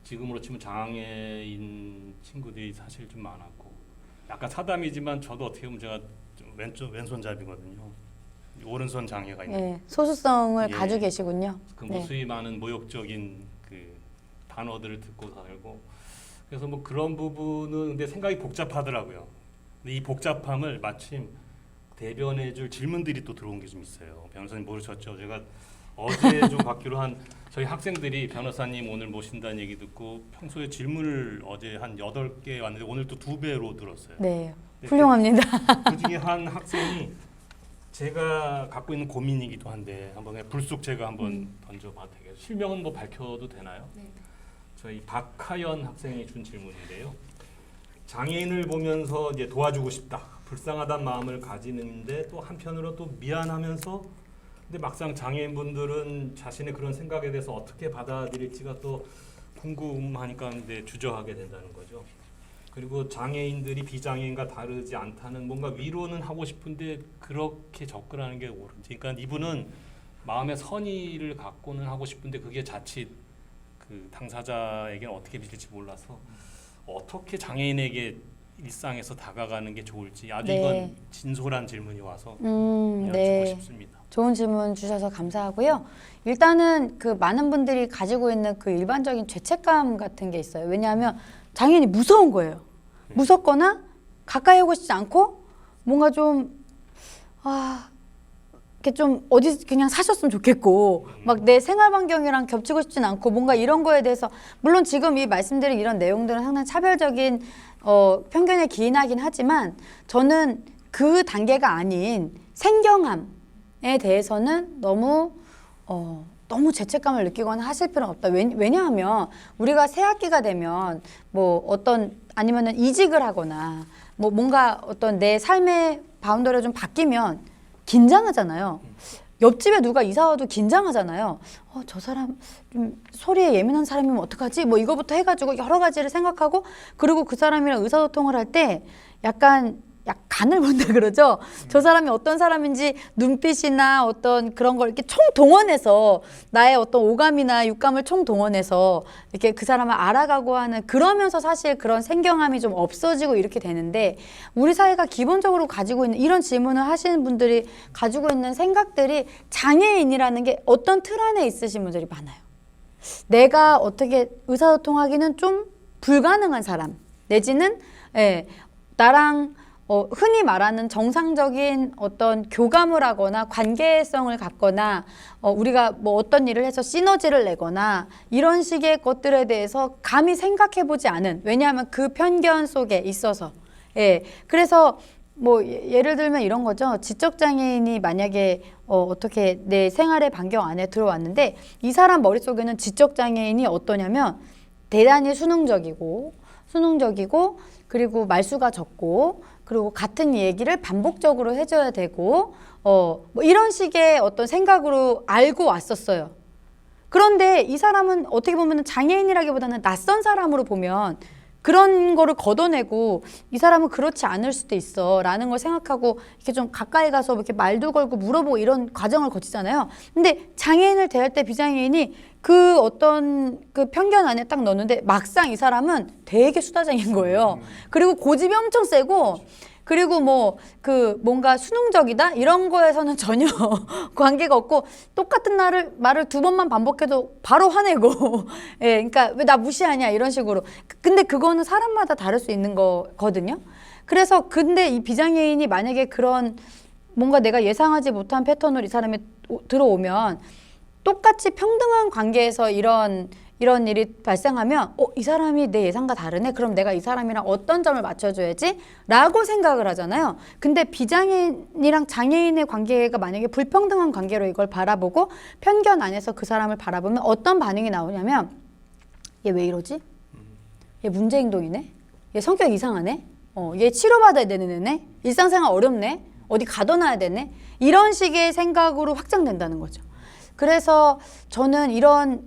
지금으로 치면 장애인 친구들이 사실 좀 많았고 약간 사담이지만 저도 어떻게 보면 제가 좀 왼손잡이거든요. 오른손 장애가 있는. 예, 소수성을 예. 가지고 계시군요. 그 네. 무수히 많은 모욕적인 그 단어들을 듣고 살고 그래서 뭐 그런 부분은 근데 생각이 복잡하더라고요. 근데 이 복잡함을 마침 대변해줄 질문들이 또 들어온 게 좀 있어요. 변호사님 모르셨죠? 제가 어제 좀 받기로 한 저희 학생들이 변호사님 오늘 모신다는 얘기 듣고 평소에 질문을 어제 한 8개 왔는데 오늘 또 2배로 들었어요. 네, 근데 훌륭합니다. 그 중에 한 학생이 제가 갖고 있는 고민이기도 한데 한번 그냥 불쑥 제가 한번 던져봐도 되겠어요. 실명은 뭐 밝혀도 되나요? 네. 저희 박하연 학생이 준 질문인데요. 장애인을 보면서 이제 도와주고 싶다. 불쌍하다는 마음을 가지는데 또 한편으로 또 미안하면서 근데 막상 장애인분들은 자신의 그런 생각에 대해서 어떻게 받아들일지가 또 궁금하니까 근데 주저하게 된다는 거죠. 그리고 장애인들이 비장애인과 다르지 않다는 뭔가 위로는 하고 싶은데 그렇게 접근하는 게 옳은지. 그러니까 이분은 마음의 선의를 갖고는 하고 싶은데 그게 자칫 그 당사자에게는 어떻게 빌릴지 몰라서 어떻게 장애인에게 일상에서 다가가는 게 좋을지 아주 네. 이건 진솔한 질문이 와서 여쭙고 네. 싶습니다. 좋은 질문 주셔서 감사하고요. 일단은 그 많은 분들이 가지고 있는 그 일반적인 죄책감 같은 게 있어요. 왜냐하면 장애인이 무서운 거예요. 무섭거나 가까이 오고 싶지 않고 뭔가 좀 이렇게 좀 어디 그냥 사셨으면 좋겠고 막 내 생활 반경이랑 겹치고 싶진 않고 뭔가 이런 거에 대해서 물론 지금 이 말씀드린 이런 내용들은 상당히 차별적인 편견에 기인하긴 하지만 저는 그 단계가 아닌 생경함에 대해서는 너무 죄책감을 느끼거나 하실 필요는 없다. 왜냐하면 우리가 새 학기가 되면 뭐 어떤 아니면은 이직을 하거나 뭐 뭔가 어떤 내 삶의 바운더리가 좀 바뀌면 긴장하잖아요. 옆집에 누가 이사 와도 긴장하잖아요. 저 사람 좀 소리에 예민한 사람이면 어떡하지? 뭐 이거부터 해가지고 여러 가지를 생각하고 그리고 그 사람이랑 의사소통을 할 때 약간 간을 본다 그러죠. 저 사람이 어떤 사람인지 눈빛이나 어떤 그런 걸 이렇게 총동원해서 나의 어떤 오감이나 육감을 총동원해서 이렇게 그 사람을 알아가고 하는 그러면서 사실 그런 생경함이 좀 없어지고 이렇게 되는데 우리 사회가 기본적으로 가지고 있는 이런 질문을 하시는 분들이 가지고 있는 생각들이 장애인이라는 게 어떤 틀 안에 있으신 분들이 많아요. 내가 어떻게 의사소통하기는 좀 불가능한 사람 내지는 나랑 흔히 말하는 정상적인 어떤 교감을 하거나 관계성을 갖거나 우리가 뭐 어떤 일을 해서 시너지를 내거나 이런 식의 것들에 대해서 감히 생각해보지 않은 왜냐하면 그 편견 속에 있어서 그래서 뭐 예를 들면 이런 거죠. 지적장애인이 만약에 어떻게 내 생활의 반경 안에 들어왔는데 이 사람 머릿속에는 지적장애인이 어떠냐면 대단히 수능적이고 그리고 말수가 적고 그리고 같은 얘기를 반복적으로 해줘야 되고 뭐 이런 식의 어떤 생각으로 알고 왔었어요. 그런데 이 사람은 어떻게 보면 장애인이라기보다는 낯선 사람으로 보면 그런 거를 걷어내고 이 사람은 그렇지 않을 수도 있어 라는 걸 생각하고 이렇게 좀 가까이 가서 이렇게 말도 걸고 물어보고 이런 과정을 거치잖아요. 근데 장애인을 대할 때 비장애인이 그 어떤 그 편견 안에 딱 넣는데 막상 이 사람은 되게 수다쟁인 거예요. 그리고 고집이 엄청 세고 그리고 뭐 그 뭔가 수능적이다 이런 거에서는 전혀 관계가 없고 똑같은 말을 2번만 반복해도 바로 화내고 그러니까 왜 나 무시하냐 이런 식으로. 근데 그거는 사람마다 다를 수 있는 거거든요. 그래서 근데 이 비장애인이 만약에 그런 뭔가 내가 예상하지 못한 패턴으로 이 사람이 들어오면 똑같이 평등한 관계에서 이런 일이 발생하면 이 사람이 내 예상과 다르네? 그럼 내가 이 사람이랑 어떤 점을 맞춰줘야지? 라고 생각을 하잖아요. 근데 비장애인이랑 장애인의 관계가 만약에 불평등한 관계로 이걸 바라보고 편견 안에서 그 사람을 바라보면 어떤 반응이 나오냐면 얘 왜 이러지? 얘 문제행동이네? 얘 성격 이상하네? 얘 치료받아야 되는 애네? 일상생활 어렵네? 어디 가둬놔야 되네? 이런 식의 생각으로 확장된다는 거죠. 그래서 저는 이런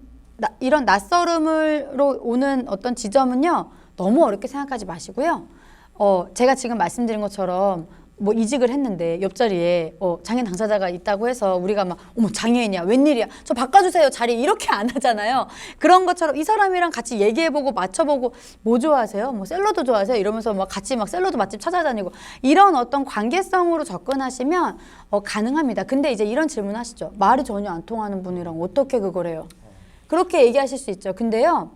낯설음으로 오는 어떤 지점은요 너무 어렵게 생각하지 마시고요. 제가 지금 말씀드린 것처럼 뭐 이직을 했는데 옆자리에 장애인 당사자가 있다고 해서 우리가 막 어머 장애인이야 웬일이야 저 바꿔주세요 자리 이렇게 안 하잖아요. 그런 것처럼 이 사람이랑 같이 얘기해보고 맞춰보고 뭐 좋아하세요? 뭐 샐러드 좋아하세요? 이러면서 막 같이 막 샐러드 맛집 찾아다니고 이런 어떤 관계성으로 접근하시면 가능합니다. 근데 이제 이런 질문 하시죠. 말이 전혀 안 통하는 분이랑 어떻게 그걸 해요? 그렇게 얘기하실 수 있죠. 근데요.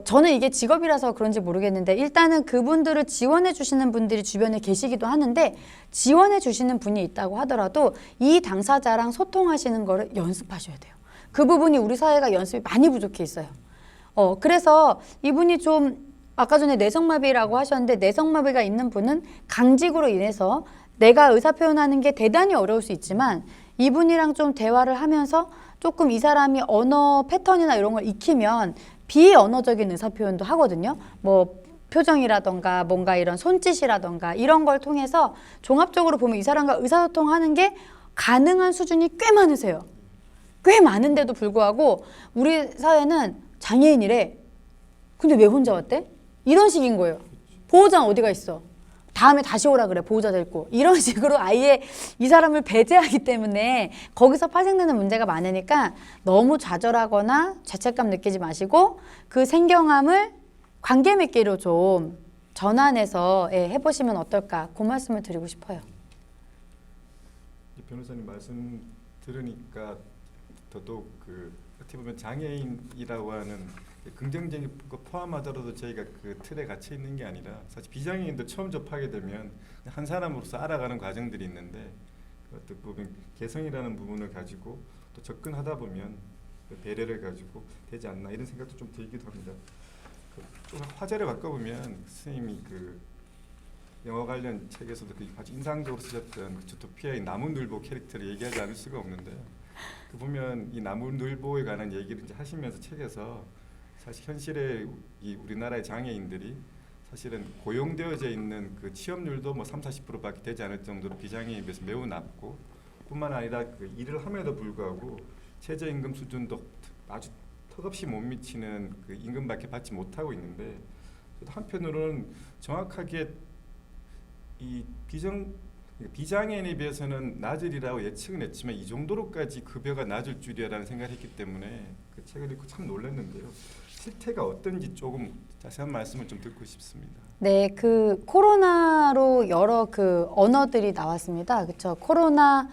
저는 이게 직업이라서 그런지 모르겠는데 일단은 그분들을 지원해 주시는 분들이 주변에 계시기도 하는데 지원해 주시는 분이 있다고 하더라도 이 당사자랑 소통하시는 거를 연습하셔야 돼요. 그 부분이 우리 사회가 연습이 많이 부족해 있어요. 그래서 이분이 좀 아까 전에 내성마비라고 하셨는데 내성마비가 있는 분은 강직으로 인해서 내가 의사표현하는 게 대단히 어려울 수 있지만 이분이랑 좀 대화를 하면서 조금 이 사람이 언어 패턴이나 이런 걸 익히면 비언어적인 의사표현도 하거든요. 뭐 표정이라던가 뭔가 이런 손짓이라던가 이런 걸 통해서 종합적으로 보면 이 사람과 의사소통하는 게 가능한 수준이 꽤 많으세요. 꽤 많은데도 불구하고 우리 사회는 장애인이래. 근데 왜 혼자 왔대? 이런 식인 거예요. 보호자는 어디가 있어? 다음에 다시 오라 그래 보호자 데리고 이런 식으로 아예 이 사람을 배제하기 때문에 거기서 파생되는 문제가 많으니까 너무 좌절하거나 죄책감 느끼지 마시고 그 생경함을 관계 맺기로 좀 전환해서 해보시면 어떨까 그 말씀을 드리고 싶어요. 변호사님 말씀 들으니까 더더욱 어떻게 보면 장애인이라고 하는 긍정적인 거 포함하더라도 저희가 그 틀에 갇혀 있는 게 아니라 사실 비장애인도 처음 접하게 되면 한 사람으로서 알아가는 과정들이 있는데 어떻게 보면 개성이라는 부분을 가지고 또 접근하다 보면 배려를 가지고 되지 않나 이런 생각도 좀 들기도 합니다. 좀 화제를 바꿔보면 선생님이 영화 관련 책에서도 아주 인상적으로 쓰셨던 주토피아의 나무늘보 캐릭터를 얘기하지 않을 수가 없는데 보면 이 나무늘보에 관한 얘기를 이제 하시면서 책에서 사실 현실의 이 우리나라의 장애인들이 사실은 고용되어져 있는 그 취업률도 뭐 30-40%밖에 되지 않을 정도로 비장애인에 비해서 매우 낮고 뿐만 아니라 일을 함에도 불구하고 최저임금 수준도 아주 턱없이 못 미치는 임금밖에 받지 못하고 있는데 한편으로는 정확하게 이 비장애인에 비해서는 낮으리라고 예측은 했지만 이 정도로까지 급여가 낮을 줄이라는 생각을 했기 때문에 그 책을 읽고 참 놀랐는데요. 실태가 어떤지 조금 자세한 말씀을 좀 듣고 싶습니다. 네, 코로나로 여러 언어들이 나왔습니다. 그렇죠? 코로나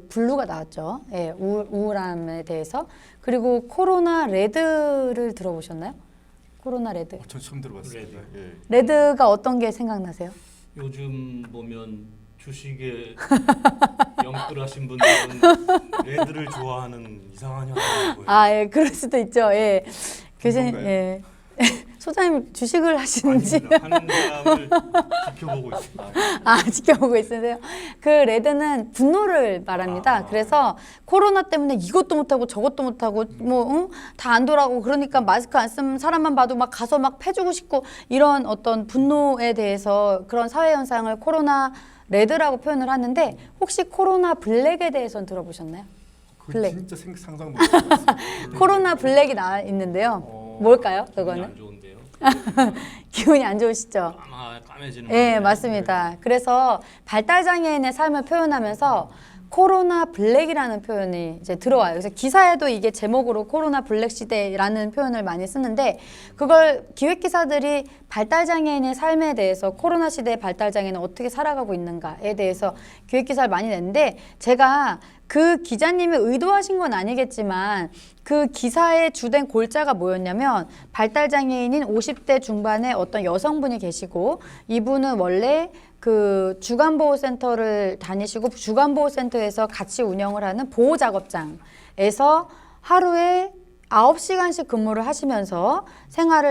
블루가 나왔죠. 예, 우울함에 대해서. 그리고 코로나 레드를 들어보셨나요? 코로나 레드. 전 처음 들어봤습니다. 예. 레드가 어떤 게 생각나세요? 요즘 보면 주식에 영끌하신 분들은 레드를 좋아하는 이상한 현상이 보여요. 예, 그럴 수도 있죠. 예. 교수님, 그런가요? 예. 소장님 주식을 하시는지. 아닙니다. 하는 사람을 지켜보고 있습니다. 지켜보고 있으세요? 그 레드는 분노를 말합니다. 그래서 코로나 때문에 이것도 못하고 저것도 못하고 다 안 돌아가고 그러니까 마스크 안 쓰는 사람만 봐도 막 가서 막 패주고 싶고 이런 어떤 분노에 대해서 그런 사회 현상을 코로나 레드라고 표현을 하는데 혹시 코로나 블랙에 대해서는 들어보셨나요? 블랙. 진짜 상상 못했어요. 코로나 블랙이 나와 있는데요. 뭘까요? 기분이 그거는? 안 좋은데요. 기분이 안 좋으시죠? 까매지는. 네, 맞습니다. 그래서 발달장애인의 삶을 표현하면서 코로나 블랙이라는 표현이 이제 들어와요. 그래서 기사에도 이게 제목으로 코로나 블랙 시대라는 표현을 많이 쓰는데 그걸 기획기사들이 발달장애인의 삶에 대해서 코로나 시대의 발달장애인은 어떻게 살아가고 있는가에 대해서 기획기사를 많이 냈는데 제가 그 기자님이 의도하신 건 아니겠지만 그 기사의 주된 골자가 뭐였냐면 발달장애인인 50대 중반의 어떤 여성분이 계시고 이분은 원래 그 주간보호센터를 다니시고 주간보호센터에서 같이 운영을 하는 보호작업장에서 하루에 9시간씩 근무를 하시면서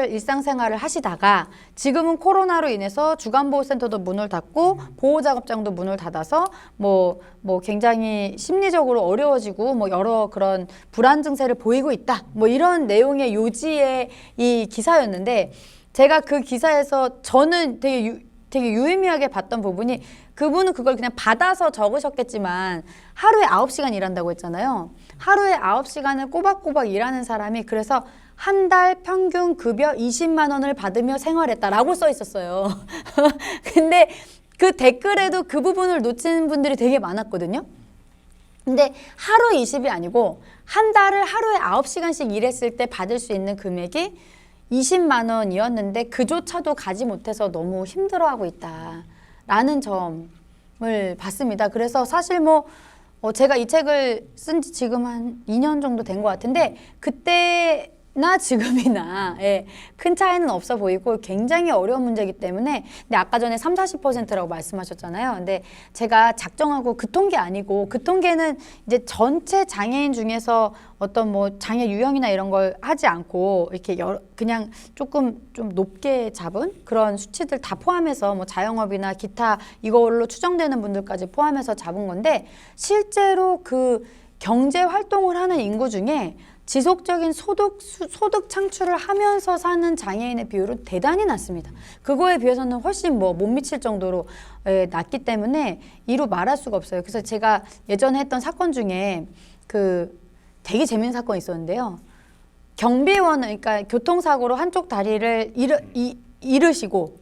일상생활을 하시다가 지금은 코로나로 인해서 주간보호센터도 문을 닫고 보호작업장도 문을 닫아서 뭐 굉장히 심리적으로 어려워지고 여러 그런 불안 증세를 보이고 있다. 이런 내용의 요지의 이 기사였는데 제가 그 기사에서 저는 되게 유의미하게 봤던 부분이 그분은 그걸 그냥 받아서 적으셨겠지만 하루에 9시간 일한다고 했잖아요. 하루에 9시간을 꼬박꼬박 일하는 사람이 그래서 한 달 평균 급여 20만 원을 받으며 생활했다라고 써 있었어요. 근데 그 댓글에도 그 부분을 놓치는 분들이 되게 많았거든요. 근데 하루 20이 아니고 한 달을 하루에 9시간씩 일했을 때 받을 수 있는 금액이 20만 원이었는데 그조차도 가지 못해서 너무 힘들어하고 있다라는 점을 봤습니다. 그래서 사실 제가 이 책을 쓴 지 지금 한 2년 정도 된 것 같은데 그때나 지금이나 큰 차이는 없어 보이고 굉장히 어려운 문제이기 때문에 근데 아까 전에 30-40%라고 말씀하셨잖아요. 근데 제가 작정하고 그 통계 아니고 그 통계는 이제 전체 장애인 중에서 어떤 장애 유형이나 이런 걸 하지 않고 이렇게 그냥 조금 좀 높게 잡은 그런 수치들 다 포함해서 자영업이나 기타 이걸로 추정되는 분들까지 포함해서 잡은 건데 실제로 그 경제 활동을 하는 인구 중에 지속적인 소득 창출을 하면서 사는 장애인의 비율은 대단히 낮습니다. 그거에 비해서는 훨씬 못 미칠 정도로 낮기 때문에 이루 말할 수가 없어요. 그래서 제가 예전에 했던 사건 중에 되게 재밌는 사건이 있었는데요. 경비원, 그러니까 교통사고로 한쪽 다리를 잃으시고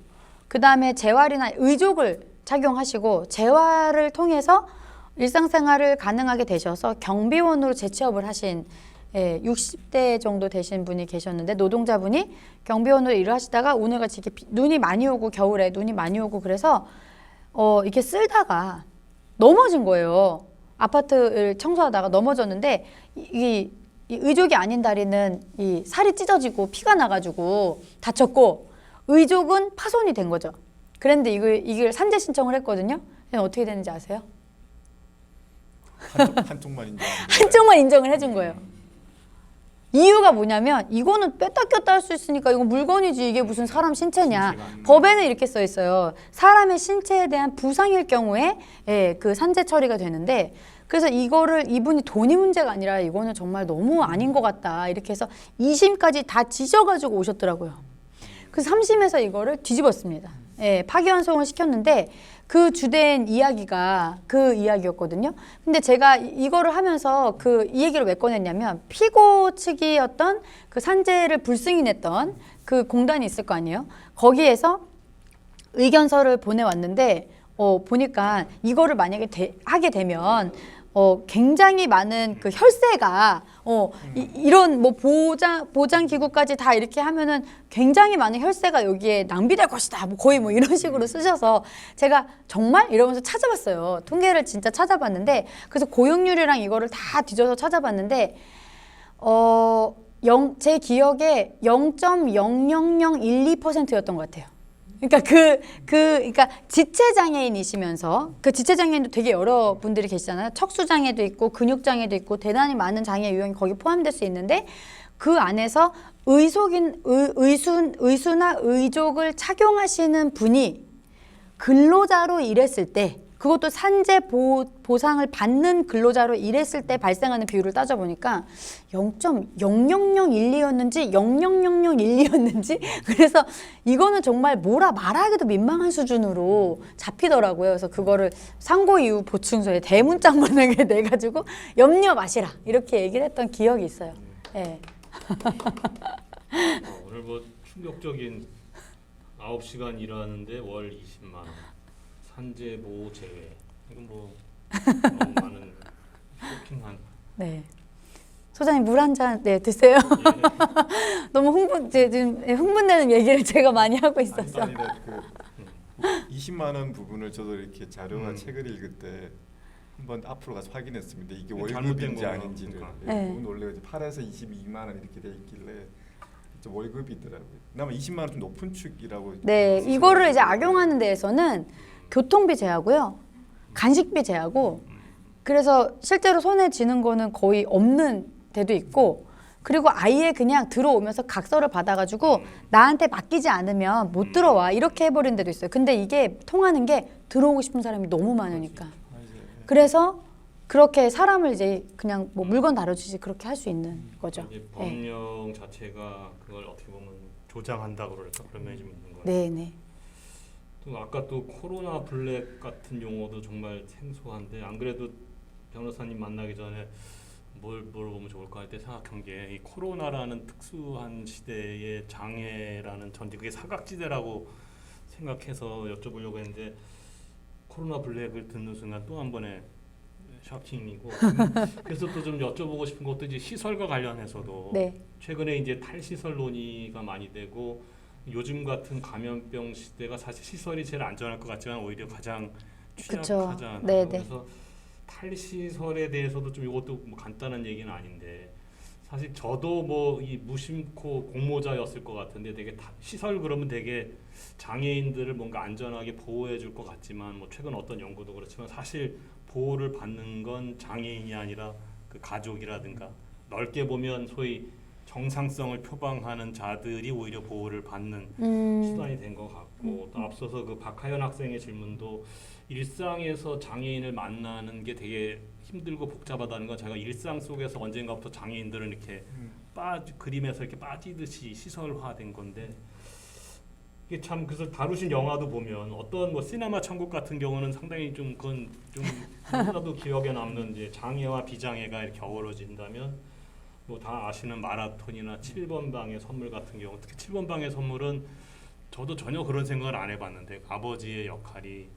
그 다음에 재활이나 의족을 착용하시고 재활을 통해서 일상생활을 가능하게 되셔서 경비원으로 재취업을 하신 60대 정도 되신 분이 계셨는데 노동자분이 경비원으로 일을 하시다가 오늘같이 이렇게 눈이 많이 오고 겨울에 눈이 많이 오고 그래서 이렇게 쓸다가 넘어진 거예요. 아파트를 청소하다가 넘어졌는데 이 의족이 아닌 다리는 이 살이 찢어지고 피가 나가지고 다쳤고 의족은 파손이 된 거죠. 그런데 이걸 산재 신청을 했거든요. 어떻게 되는지 아세요? 한쪽만 인정을 해준 거예요. 이유가 뭐냐면 이거는 뺐다 꼈다 할 수 있으니까 이거 물건이지 이게 무슨 사람 신체냐. 법에는 이렇게 써 있어요. 사람의 신체에 대한 부상일 경우에 그 산재 처리가 되는데 그래서 이분이 돈이 문제가 아니라 이거는 정말 너무 아닌 것 같다. 이렇게 해서 2심까지 다 지셔가지고 오셨더라고요. 그래서 3심에서 이거를 뒤집었습니다. 파기환송을 시켰는데 그 주된 이야기가 그 이야기였거든요. 근데 제가 이거를 하면서 이 얘기를 왜 꺼냈냐면 피고 측이었던 그 산재를 불승인했던 그 공단이 있을 거 아니에요. 거기에서 의견서를 보내왔는데 보니까 이거를 만약에 하게 되면 굉장히 많은 그 혈세가 이런 보장 기구까지 다 이렇게 하면은 굉장히 많은 혈세가 여기에 낭비될 것이다. 거의 이런 식으로 쓰셔서 제가 정말 이러면서 찾아봤어요. 통계를 진짜 찾아봤는데 그래서 고용률이랑 이거를 다 뒤져서 찾아봤는데 제 기억에 0.00012%였던 것 같아요. 그러니까 그러니까 지체 장애인이시면서 그 지체 장애인도 되게 여러 분들이 계시잖아요. 척수 장애도 있고 근육 장애도 있고 대단히 많은 장애 유형이 거기 포함될 수 있는데 그 안에서 의수나 의족을 착용하시는 분이 근로자로 일했을 때 그것도 산재 보상을 받는 근로자로 일했을 때 발생하는 비율을 따져보니까 0.00012였는지 0.00012였는지 그래서 이거는 정말 뭐라 말하기도 민망한 수준으로 잡히더라고요. 그래서 그거를 상고 이후 보충서에 대문짝만하게 내가지고 염려 마시라 이렇게 얘기를 했던 기억이 있어요. 네. 오늘 충격적인 9시간 일하는데 월 20만 원. 산재 보호 제외. 이건 너무 많은 쇼킹한. 네. 소장님 물 한 잔 드세요. 예. 너무 지금 흥분되는 얘기를 제가 많이 하고 있어서. 아니, 20만 원 부분을 저도 이렇게 자료나 책을 읽을 때 한번 앞으로 가서 확인했습니다. 이게 월급인지 아닌지를. 그러니까. 네. 그건 원래 8에서 22만 원 이렇게 돼 있길래 월급이더라고요. 그나마 20만 원 좀 높은 축이라고. 네, 이거를 이제 악용하는 데에서는 교통비 제하고요, 간식비 제하고, 그래서 실제로 손에 쥐는 거는 거의 없는 데도 있고, 그리고 아예 그냥 들어오면서 각서를 받아가지고 나한테 맡기지 않으면 못 들어와 이렇게 해버린 데도 있어요. 근데 이게 통하는 게 들어오고 싶은 사람이 너무 많으니까. 그래서 그렇게 사람을 이제 그냥 물건 다뤄주지 그렇게 할 수 있는 거죠. 이제 법령 자체가 그걸 어떻게 보면 조장한다고 그럴까 그런 면이 좀 있는 거예요. 네네. 또 아까 또 코로나 블랙 같은 용어도 정말 생소한데 안 그래도 변호사님 만나기 전에 뭘 물어보면 좋을까 할 때 생각한 게 이 코로나라는 특수한 시대의 장애라는 전제 그게 사각지대라고 생각해서 여쭤보려고 했는데 코로나 블랙을 듣는 순간 또 한 번의 쇼킹이고 그래서 또 좀 여쭤보고 싶은 것도 이제 시설과 관련해서도 네. 최근에 이제 탈시설 논의가 많이 되고 요즘 같은 감염병 시대가 사실 시설이 제일 안전할 것 같지만 오히려 가장 그쵸. 취약하잖아요. 네네. 그래서 탈시설에 대해서도 좀 이것도 뭐 간단한 얘기는 아닌데 사실 저도 뭐 이 무심코 공모자였을 것 같은데 되게 시설 그러면 되게 장애인들을 뭔가 안전하게 보호해 줄 것 같지만 뭐 최근 어떤 연구도 그렇지만 사실 보호를 받는 건 장애인이 아니라 그 가족이라든가 넓게 보면 소위 정상성을 표방하는 자들이 오히려 보호를 받는 수단이 된 것 같고 또 앞서서 그 박하연 학생의 질문도 일상에서 장애인을 만나는 게 되게 힘들고 복잡하다는 건 제가 일상 속에서 언젠가부터 장애인들은 이렇게 그림에서 이렇게 빠지듯이 시설화된 건데 이게 참 그래서 다루신 영화도 보면 어떤 뭐 시네마 천국 같은 경우는 상당히 좀 그건 좀 너무나도 기억에 남는 이제 장애와 비장애가 이렇게 어우러진다면 뭐 다 아시는 마라톤이나 7번 방의 선물 같은 경우 특히 7번 방의 선물은 저도 전혀 그런 생각을 안 해봤는데 아버지의 역할이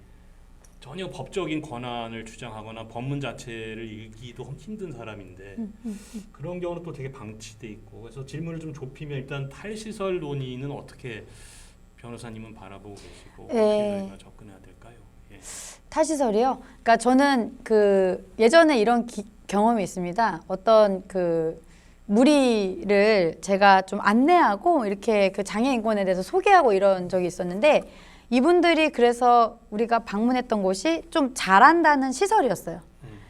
전혀 법적인 권한을 주장하거나 법문 자체를 읽기도 힘든 사람인데 그런 경우는 또 되게 방치돼 있고 그래서 질문을 좀 좁히면 일단 탈시설 논의는 어떻게 변호사님은 바라보고 계시고 어떻게 저희가 접근해야 될까요? 예. 탈시설이요? 그러니까 저는 그 예전에 이런 경험이 있습니다. 어떤 그 무리를 제가 좀 안내하고 이렇게 그 장애인권에 대해서 소개하고 이런 적이 있었는데 이분들이 그래서 우리가 방문했던 곳이 좀 잘한다는 시설이었어요.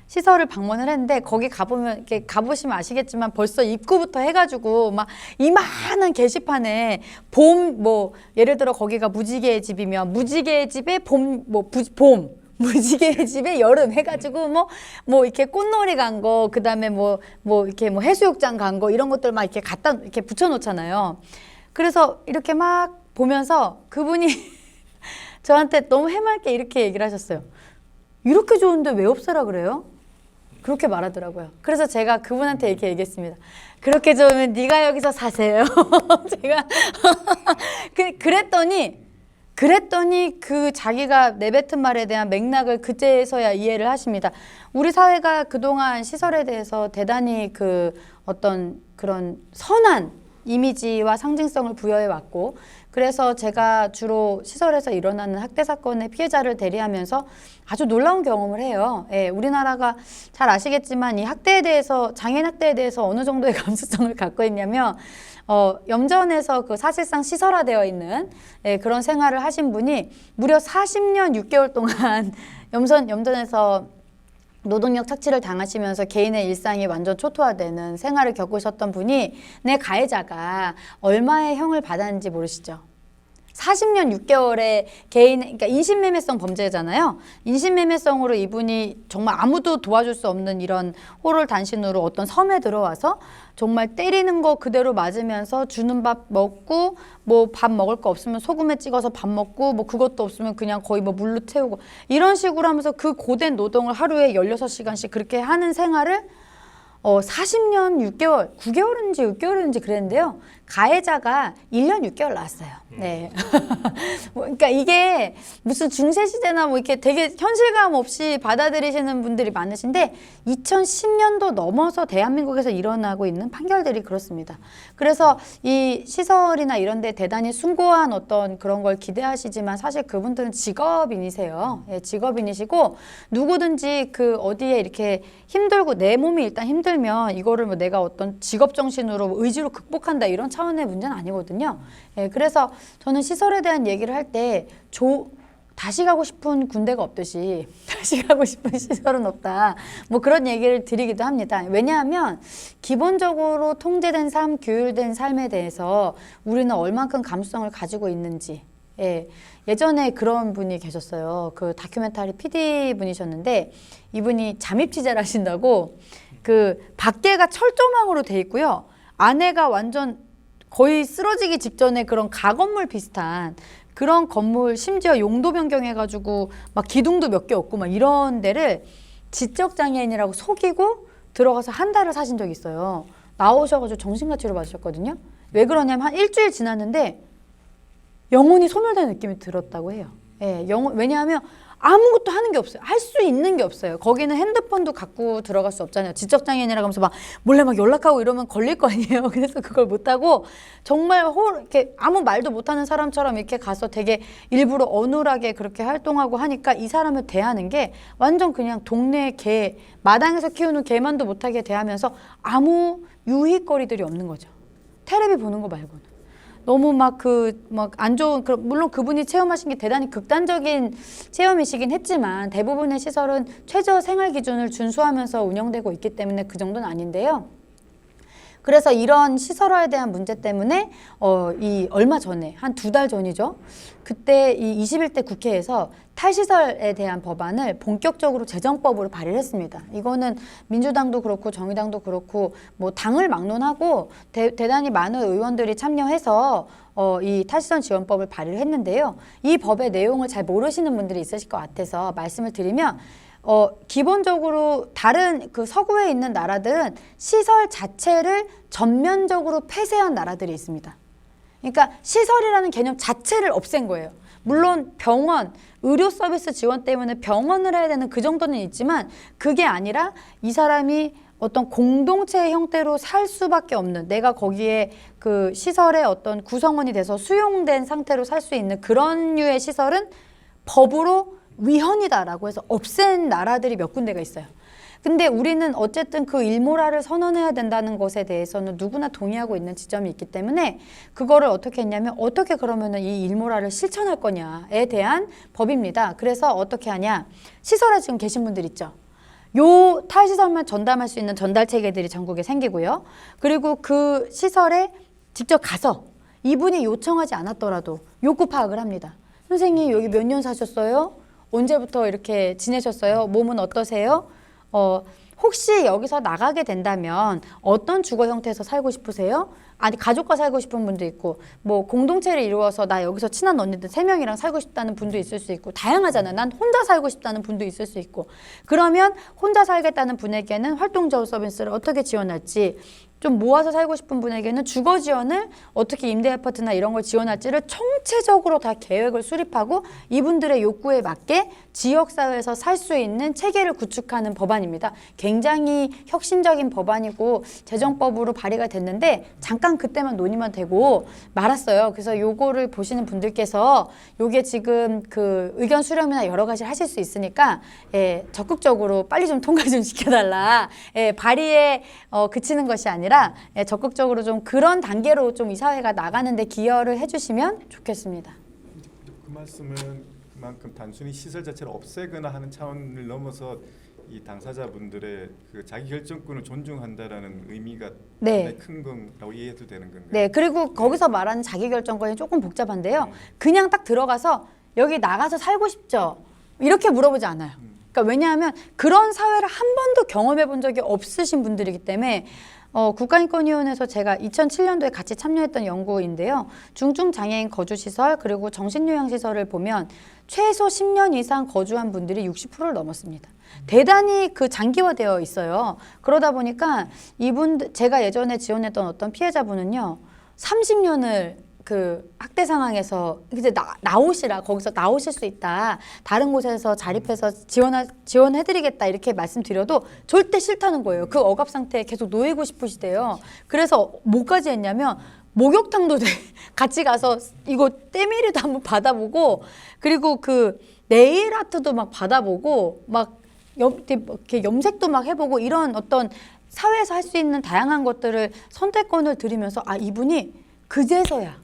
시설을 방문을 했는데 거기 가보면 이렇게 가보시면 아시겠지만 벌써 입구부터 해가지고 막 이만한 게시판에 봄 뭐 예를 들어 거기가 무지개의 집이면 무지개의 집에 봄 무지개의 집에 여름 해가지고 뭐 이렇게 꽃놀이 간 거 그다음에 뭐 이렇게 뭐 해수욕장 간 거 이런 것들 막 이렇게 갖다 이렇게 붙여놓잖아요. 그래서 이렇게 막 보면서 그분이 저한테 너무 해맑게 이렇게 얘기를 하셨어요. 이렇게 좋은데 왜 없애라 그래요? 그렇게 말하더라고요. 그래서 제가 그분한테 이렇게 얘기했습니다. 그렇게 좋으면 네가 여기서 사세요. 제가 그랬더니 그 자기가 내뱉은 말에 대한 맥락을 그제서야 이해를 하십니다. 우리 사회가 그동안 시설에 대해서 대단히 그 어떤 그런 선한 이미지와 상징성을 부여해 왔고 그래서 제가 주로 시설에서 일어나는 학대 사건의 피해자를 대리하면서 아주 놀라운 경험을 해요. 예, 우리나라가 잘 아시겠지만 이 학대에 대해서 장애인 학대에 대해서 어느 정도의 감수성을 갖고 있냐면 염전에서 그 사실상 시설화되어 있는 그런 생활을 하신 분이 무려 40년 6개월 동안 염전에서 노동력 착취를 당하시면서 개인의 일상이 완전 초토화되는 생활을 겪으셨던 분이 내 가해자가 얼마의 형을 받았는지 모르시죠? 40년 6개월의 그러니까 인신매매성 범죄잖아요. 인신매매성으로 이분이 정말 아무도 도와줄 수 없는 이런 호를 단신으로 어떤 섬에 들어와서 정말 때리는 거 그대로 맞으면서 주는 밥 먹고 뭐 밥 먹을 거 없으면 소금에 찍어서 밥 먹고 뭐 그것도 없으면 그냥 거의 뭐 물로 태우고 이런 식으로 하면서 그 고된 노동을 하루에 16시간씩 그렇게 하는 생활을 40년 6개월, 9개월인지 6개월인지 그랬는데요. 가해자가 1년 6개월 나왔어요. 네. 그러니까 이게 무슨 중세시대나 뭐 이렇게 되게 현실감 없이 받아들이시는 분들이 많으신데 2010년도 넘어서 대한민국에서 일어나고 있는 판결들이 그렇습니다. 그래서 이 시설이나 이런 데 대단히 숭고한 어떤 그런 걸 기대하시지만 사실 그분들은 직업인이세요. 예, 직업인이시고 누구든지 그 어디에 이렇게 힘들고 내 몸이 일단 힘들면 이거를 뭐 내가 어떤 직업 정신으로 의지로 극복한다 이런 차원의 문제는 아니거든요. 예, 그래서 저는 시설에 대한 얘기를 할 때 다시 가고 싶은 군대가 없듯이 다시 가고 싶은 시설은 없다. 뭐 그런 얘기를 드리기도 합니다. 왜냐하면 기본적으로 통제된 삶, 규율된 삶에 대해서 우리는 얼만큼 감수성을 가지고 있는지 예전에 그런 분이 계셨어요. 그 다큐멘터리 PD 분이셨는데 이분이 잠입 취재를 하신다고 그 밖에가 철조망으로 돼 있고요. 안에가 완전 거의 쓰러지기 직전에 그런 가건물 비슷한 그런 건물 심지어 용도 변경해가지고 막 기둥도 몇 개 없고 막 이런 데를 지적장애인이라고 속이고 들어가서 한 달을 사신 적이 있어요. 나오셔가지고 정신과 치료 받으셨거든요. 왜 그러냐면 한 일주일 지났는데 영혼이 소멸되는 느낌이 들었다고 해요. 예, 왜냐하면 아무것도 하는 게 없어요. 할 수 있는 게 없어요. 거기는 핸드폰도 갖고 들어갈 수 없잖아요. 지적장애인이라고 하면서 막 몰래 막 연락하고 이러면 걸릴 거 아니에요. 그래서 그걸 못하고 정말 이렇게 아무 말도 못하는 사람처럼 이렇게 가서 되게 일부러 어눌하게 그렇게 활동하고 하니까 이 사람을 대하는 게 완전 그냥 동네 개, 마당에서 키우는 개만도 못하게 대하면서 아무 유희거리들이 없는 거죠. 테레비 보는 거 말고는. 너무 막 안 좋은, 물론 그분이 체험하신 게 대단히 극단적인 체험이시긴 했지만 대부분의 시설은 최저 생활 기준을 준수하면서 운영되고 있기 때문에 그 정도는 아닌데요. 그래서 이런 시설화에 대한 문제 때문에 이 얼마 전에 한 2달 전이죠. 그때 이 21대 국회에서 탈시설에 대한 법안을 본격적으로 재정법으로 발의를 했습니다. 이거는 민주당도 그렇고 정의당도 그렇고 뭐 당을 막론하고 대단히 많은 의원들이 참여해서 이 탈시설 지원법을 발의를 했는데요. 이 법의 내용을 잘 모르시는 분들이 있으실 것 같아서 말씀을 드리면 기본적으로 다른 그 서구에 있는 나라들은 시설 자체를 전면적으로 폐쇄한 나라들이 있습니다. 그러니까 시설이라는 개념 자체를 없앤 거예요. 물론 병원, 의료 서비스 지원 때문에 병원을 해야 되는 그 정도는 있지만 그게 아니라 이 사람이 어떤 공동체의 형태로 살 수밖에 없는, 내가 거기에 그 시설의 어떤 구성원이 돼서 수용된 상태로 살 수 있는 그런 류의 시설은 법으로 위헌이다라고 해서 없앤 나라들이 몇 군데가 있어요. 근데 우리는 어쨌든 그 일모라를 선언해야 된다는 것에 대해서는 누구나 동의하고 있는 지점이 있기 때문에 그거를 어떻게 했냐면 어떻게 그러면은 이 일모라를 실천할 거냐에 대한 법입니다. 그래서 어떻게 하냐. 시설에 지금 계신 분들 있죠. 요 탈시설만 전담할 수 있는 전달 체계들이 전국에 생기고요. 그리고 그 시설에 직접 가서 이분이 요청하지 않았더라도 욕구 파악을 합니다. 선생님 여기 몇 년 사셨어요? 언제부터 이렇게 지내셨어요? 몸은 어떠세요? 혹시 여기서 나가게 된다면 어떤 주거 형태에서 살고 싶으세요? 아니 가족과 살고 싶은 분도 있고 뭐 공동체를 이루어서 나 여기서 친한 언니들 3명이랑 살고 싶다는 분도 있을 수 있고 다양하잖아요. 난 혼자 살고 싶다는 분도 있을 수 있고 그러면 혼자 살겠다는 분에게는 활동지원 서비스를 어떻게 지원할지 좀 모아서 살고 싶은 분에게는 주거 지원을 어떻게 임대 아파트나 이런 걸 지원할지를 총체적으로 다 계획을 수립하고 이분들의 욕구에 맞게 지역사회에서 살 수 있는 체계를 구축하는 법안입니다. 굉장히 혁신적인 법안이고 재정법으로 발의가 됐는데 잠깐 그때만 논의만 되고 말았어요. 그래서 요거를 보시는 분들께서 요게 지금 그 의견 수렴이나 여러 가지 하실 수 있으니까 적극적으로 빨리 좀 통과 좀 시켜달라. 발의에 그치는 것이 아니라 적극적으로 좀 그런 단계로 좀 이 사회가 나가는데 기여를 해주시면 좋겠습니다. 그 말씀은 그만큼 단순히 시설 자체를 없애거나 하는 차원을 넘어서 이 당사자분들의 그 자기 결정권을 존중한다라는 의미가 네. 큰 거라고 이해해도 되는 건가요? 네, 그리고 거기서 말하는 자기 결정권이 조금 복잡한데요. 그냥 딱 들어가서 여기 나가서 살고 싶죠? 이렇게 물어보지 않아요. 그러니까 왜냐하면 그런 사회를 한 번도 경험해 본 적이 없으신 분들이기 때문에 국가인권위원회에서 제가 2007년도에 같이 참여했던 연구인데요. 중증장애인 거주시설 그리고 정신요양시설을 보면 최소 10년 이상 거주한 분들이 60%를 넘었습니다. 대단히 그 장기화되어 있어요. 그러다 보니까 이분들 제가 예전에 지원했던 어떤 피해자분은요. 30년을 그 학대 상황에서 이제 나오시라 거기서 나오실 수 있다. 다른 곳에서 자립해서 지원해드리겠다 이렇게 말씀드려도 절대 싫다는 거예요. 그 억압 상태에 계속 놓이고 싶으시대요. 그래서 뭐까지 했냐면 목욕탕도 같이 가서 이거 때밀이도 한번 받아보고 그리고 그 네일 아트도 막 받아보고 막 이렇게 염색도 막 해보고 이런 어떤 사회에서 할 수 있는 다양한 것들을 선택권을 드리면서 아 이분이 그제서야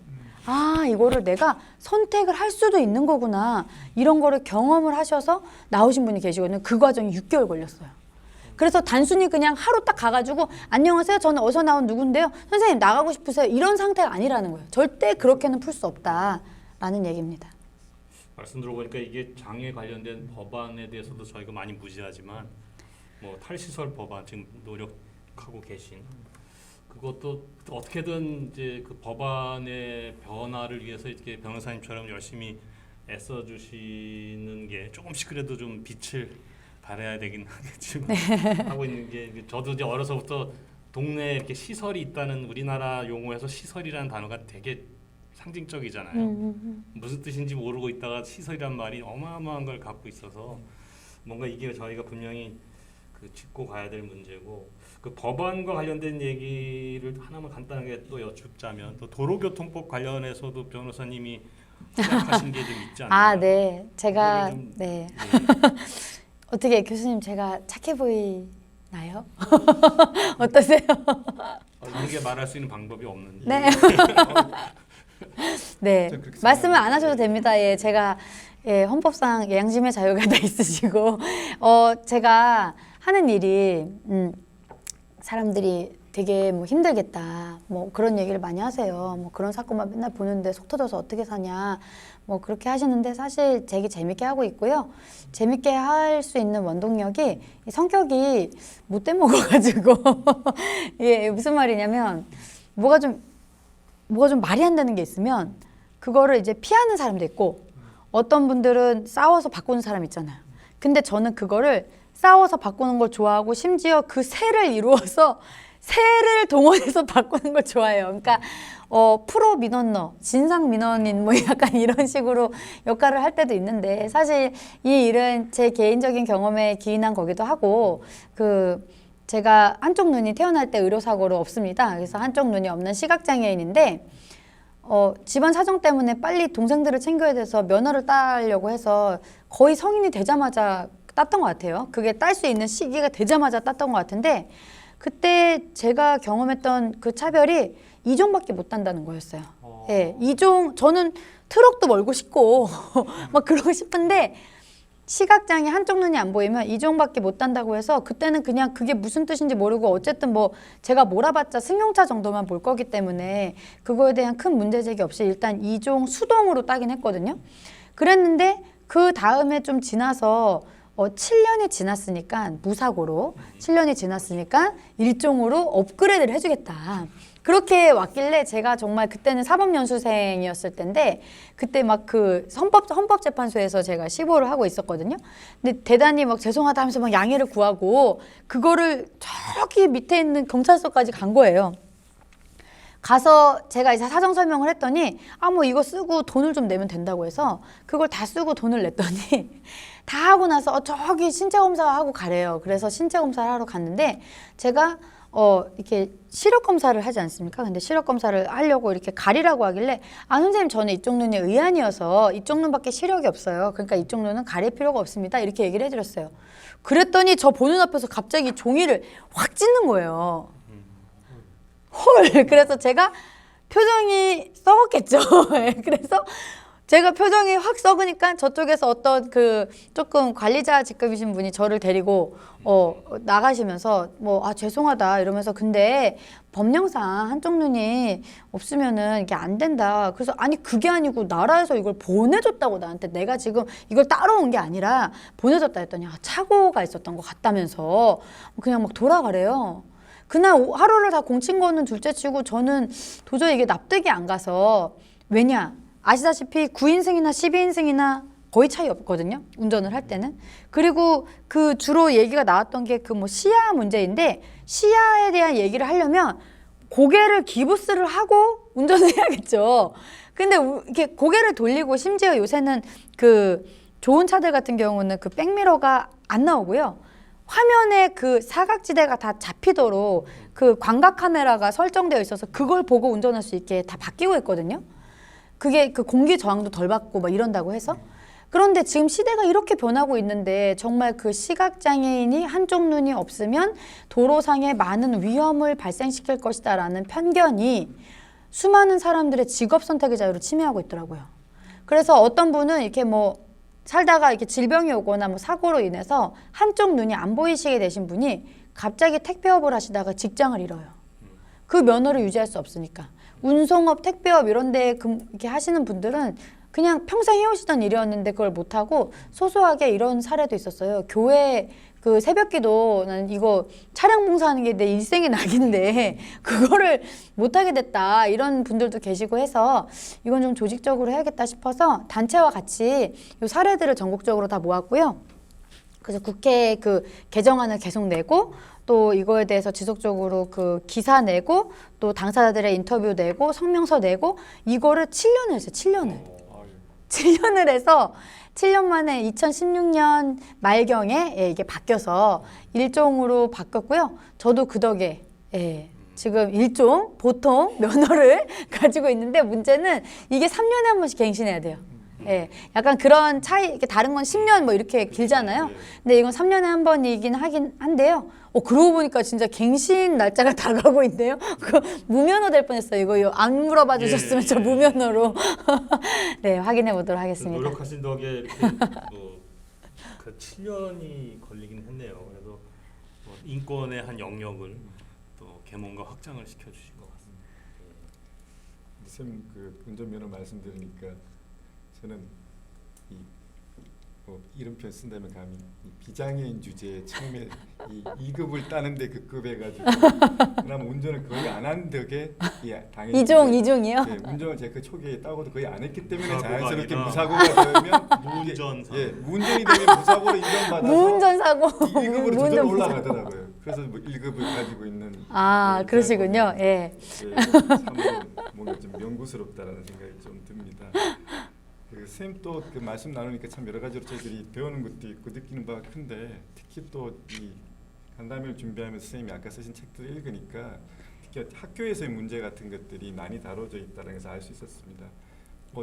아 이거를 내가 선택을 할 수도 있는 거구나 이런 거를 경험을 하셔서 나오신 분이 계시거든요. 그 과정이 6개월 걸렸어요. 그래서 단순히 그냥 하루 딱 가가지고 안녕하세요 저는 어서 나온 누군데요 선생님 나가고 싶으세요 이런 상태가 아니라는 거예요. 절대 그렇게는 풀 수 없다라는 얘기입니다. 말씀 들어보니까 이게 장애 관련된 법안에 대해서도 저희가 많이 무지하지만 뭐 탈시설 법안 지금 노력하고 계신 그것도 어떻게든 이제 그 법안의 변화를 위해서 이렇게 변호사님처럼 열심히 애써 주시는 게 조금씩 그래도 좀 빛을 발해야 되긴 하겠지만 하고 있는 게 저도 이제 어려서부터 동네에 이렇게 시설이 있다는 우리나라 용어에서 시설이라는 단어가 되게 상징적이잖아요. 무슨 뜻인지 모르고 있다가 시설이란 말이 어마어마한 걸 갖고 있어서 뭔가 이게 저희가 분명히 그 짚고 가야 될 문제고, 그 법안과 관련된 얘기를 하나만 간단하게 또 여쭙자면, 또 도로교통법 관련해서도 변호사님이 생각하신 게 좀 있지 않나요? 아, 네. 제가 그거를 좀- 네. 예. 어떻게 교수님 제가 착해 보이나요? 어떠세요? 이렇게 말할 수 있는 방법이 없는데. 네. 네. 저 그렇게 말씀을 안 생각합니다. 하셔도 됩니다. 예, 제가 예, 헌법상 양심의 자유가 다 있으시고 제가 하는 일이 사람들이 되게 뭐 힘들겠다 뭐 그런 얘기를 많이 하세요. 뭐 그런 사건만 맨날 보는데 속 터져서 어떻게 사냐 뭐 그렇게 하시는데, 사실 되게 재밌게 하고 있고요. 재밌게 할 수 있는 원동력이 이 성격이 못돼 먹어가지고 이게 무슨 말이냐면, 뭐가 좀 말이 안 되는 게 있으면 그거를 이제 피하는 사람도 있고, 어떤 분들은 싸워서 바꾸는 사람 있잖아요. 근데 저는 그거를 싸워서 바꾸는 걸 좋아하고, 심지어 그 세를 이루어서 세를 동원해서 바꾸는 걸 좋아해요. 그러니까 프로 민원러, 진상 민원인 뭐 약간 이런 식으로 역할을 할 때도 있는데, 사실 이 일은 제 개인적인 경험에 기인한 거기도 하고, 제가 한쪽 눈이 태어날 때 의료사고로 없습니다. 그래서 한쪽 눈이 없는 시각장애인인데, 집안 사정 때문에 빨리 동생들을 챙겨야 돼서 면허를 따려고 해서 거의 성인이 되자마자 땄던 것 같아요. 그게 딸 수 있는 시기가 되자마자 땄던 것 같은데, 그때 제가 경험했던 그 차별이 2종밖에 못 딴다는 거였어요. 예, 2종, 저는 트럭도 몰고 싶고 막 그러고 싶은데, 시각장애 한쪽 눈이 안 보이면 2종밖에 못 딴다고 해서, 그때는 그냥 그게 무슨 뜻인지 모르고 어쨌든 뭐 제가 몰아봤자 승용차 정도만 볼 거기 때문에 그거에 대한 큰 문제제기 없이 일단 2종 수동으로 따긴 했거든요. 그랬는데 그 다음에 좀 지나서 7년이 지났으니까, 무사고로 7년이 지났으니까 1종으로 업그레이드를 해주겠다. 그렇게 왔길래, 제가 정말 그때는 사법연수생이었을 텐데, 그때 막 그 헌법재판소에서 제가 시보를 하고 있었거든요. 근데 대단히 막 죄송하다 하면서 막 양해를 구하고, 그거를 저기 밑에 있는 경찰서까지 간 거예요. 가서 제가 이제 사정 설명을 했더니, 뭐 이거 쓰고 돈을 좀 내면 된다고 해서 그걸 다 쓰고 돈을 냈더니 다 하고 나서 저기 신체 검사하고 가래요. 그래서 신체 검사를 하러 갔는데, 제가 이렇게 시력 검사를 하지 않습니까? 근데 시력 검사를 하려고 이렇게 가리라고 하길래, 선생님 저는 이쪽 눈이 의안이어서 이쪽 눈밖에 시력이 없어요. 그러니까 이쪽 눈은 가릴 필요가 없습니다. 이렇게 얘기를 해드렸어요. 그랬더니 저 보는 앞에서 갑자기 종이를 확 찢는 거예요. 헐. 그래서 제가 표정이 썩었겠죠. 그래서 제가 표정이 확 썩으니까 저쪽에서 어떤 조금 관리자 직급이신 분이 저를 데리고 나가시면서 죄송하다 이러면서, 근데 법령상 한쪽 눈이 없으면은 이게 안 된다. 그래서 아니 그게 아니고 나라에서 이걸 보내줬다고, 나한테. 내가 지금 이걸 따로 온 게 아니라 보내줬다 했더니 착오가 있었던 것 같다면서 그냥 막 돌아가래요. 그날 하루를 다 공친 거는 둘째치고 저는 도저히 이게 납득이 안 가서, 왜냐? 아시다시피 9인승이나 12인승이나 거의 차이 없거든요. 운전을 할 때는. 그리고 주로 얘기가 나왔던 게 시야 문제인데, 시야에 대한 얘기를 하려면 고개를 기부스를 하고 운전을 해야겠죠. 근데 이렇게 고개를 돌리고, 심지어 요새는 좋은 차들 같은 경우는 백미러가 안 나오고요. 화면에 사각지대가 다 잡히도록 광각 카메라가 설정되어 있어서 그걸 보고 운전할 수 있게 다 바뀌고 있거든요. 그게 공기 저항도 덜 받고 막 이런다고 해서. 그런데 지금 시대가 이렇게 변하고 있는데, 정말 시각장애인이 한쪽 눈이 없으면 도로상에 많은 위험을 발생시킬 것이다 라는 편견이 수많은 사람들의 직업 선택의 자유를 침해하고 있더라고요. 그래서 어떤 분은 이렇게 살다가 이렇게 질병이 오거나 사고로 인해서 한쪽 눈이 안 보이시게 되신 분이 갑자기 택배업을 하시다가 직장을 잃어요. 그 면허를 유지할 수 없으니까. 운송업, 택배업 이런 데 이렇게 하시는 분들은 그냥 평생 해오시던 일이었는데 그걸 못하고 소소하게 이런 사례도 있었어요. 교회 새벽기도, 나는 이거 차량 봉사하는 게 내 일생의 낙인데 그거를 못하게 됐다, 이런 분들도 계시고 해서 이건 좀 조직적으로 해야겠다 싶어서 단체와 같이 이 사례들을 전국적으로 다 모았고요. 그래서 국회에 개정안을 계속 내고, 또 이거에 대해서 지속적으로 그 기사 내고 또 당사자들의 인터뷰 내고 성명서 내고 이거를 7년을 했어요. 7년을. 아유, 7년을 해서 7년 만에 2016년 말경에 이게 바뀌어서 일종으로 바뀌었고요. 저도 그 덕에 지금 일종 보통 면허를 가지고 있는데 문제는 이게 3년에 한 번씩 갱신해야 돼요. 약간 그런 차이, 이렇게 다른 건 10년 뭐 이렇게 길잖아요. 근데 이건 3년에 한 번이긴 하긴 한데요. 그러고 보니까 진짜 갱신 날짜가 다가오고 있네요. 그 무면허 될 뻔했어요. 이거 안 물어봐 주셨으면 저 무면허로 네, 확인해 보도록 하겠습니다. 노력하신 덕에 이렇게 그 7년이 걸리긴 했네요. 그래서 인권의 한 영역을 또 개몽과 확장을 시켜주신 것 같습니다. 선생님 그 운전면허 말씀드리니까 저는 이 이름표 쓴다면 감히 이 비장애인 주제에 처음에 이 2급을 따는데 급급해가지고 그다음 운전을 거의 안 한 덕에 당연히 이종이요? 네, 운전을 제가 그 초기에 따고도 거의 안 했기 때문에 무사고가 자연스럽게 아니라 무사고가 되면 무운전사. 무운전이 되면 무사고로 인정받아서 무운전 사고, 1급으로 무운전 저절로 부사. 올라가더라고요. 그래서 뭐 1급을 가지고 있는 그러시군요. 참으로 뭔가 좀 명구스럽다라는 생각이 좀 듭니다. 선생님 또 그 말씀 나누니까 참 여러 가지로 저희들이 배우는 것도 있고 느끼는 바가 큰데 특히 또 이 간담회를 준비하면서 선생님이 아까 쓰신 책들을 읽으니까 특히 학교에서의 문제 같은 것들이 많이 다뤄져 있다는 것을 알 수 있었습니다.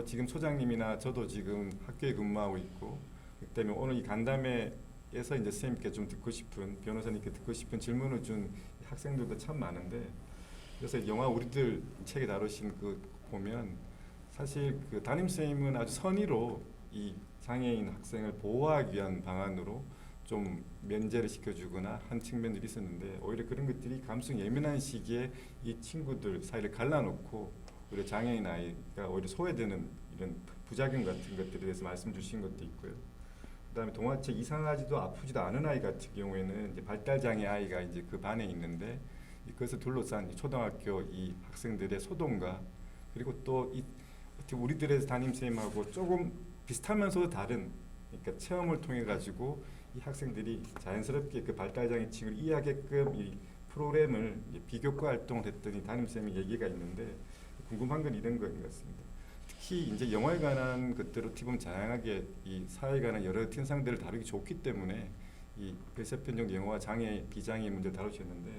지금 소장님이나 저도 지금 학교에 근무하고 있고 그렇기 때문에 오늘 이 간담회에서 이제 선생님께 좀 듣고 싶은 변호사님께 듣고 싶은 질문을 준 학생들도 참 많은데 그래서 영화 우리들 책에 다루신 그 보면 사실 그 담임 선생님은 아주 선의로 이 장애인 학생을 보호하기 위한 방안으로 좀 면제를 시켜주거나 한 측면들이 있었는데 오히려 그런 것들이 감성 예민한 시기에 이 친구들 사이를 갈라놓고 오히려 장애인 아이가 오히려 소외되는 이런 부작용 같은 것들에 대해서 말씀 주신 것도 있고요. 그다음에 동화책 이상하지도 아프지도 않은 아이 같은 경우에는 이제 발달 장애 아이가 이제 그 반에 있는데 그것을 둘러싼 초등학교 이 학생들의 소동과 그리고 또 이 우리들의 담임 선생님하고 조금 비슷하면서도 다른 그러니까 체험을 통해 가지고 이 학생들이 자연스럽게 그 발달장애 층을 이해하게끔 이 프로그램을 비교과 활동을 했더니 담임 선생님 얘기가 있는데 궁금한 건 이런 거인 것 같습니다. 특히 이제 영화에 관한 것들을 어떻게 보면 다양하게 이 사회에 관한 여러 현상들을 다루기 좋기 때문에 이 몇 편 정도 영화 장애 비장애 문제를 다루셨는데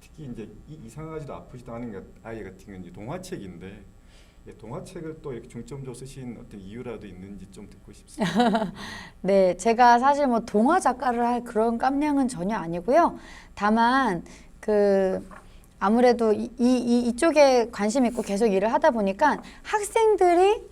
특히 이제 이 이상하지도 아프지도 않은 아이 같은 경우는 이제 동화책인데. 동화책을 또 이렇게 중점적으로 쓰신 어떤 이유라도 있는지 좀 듣고 싶습니다. 네, 제가 사실 뭐 동화 작가를 할 그런 깜냥은 전혀 아니고요. 다만 아무래도 이쪽에 관심 있고 계속 일을 하다 보니까 학생들이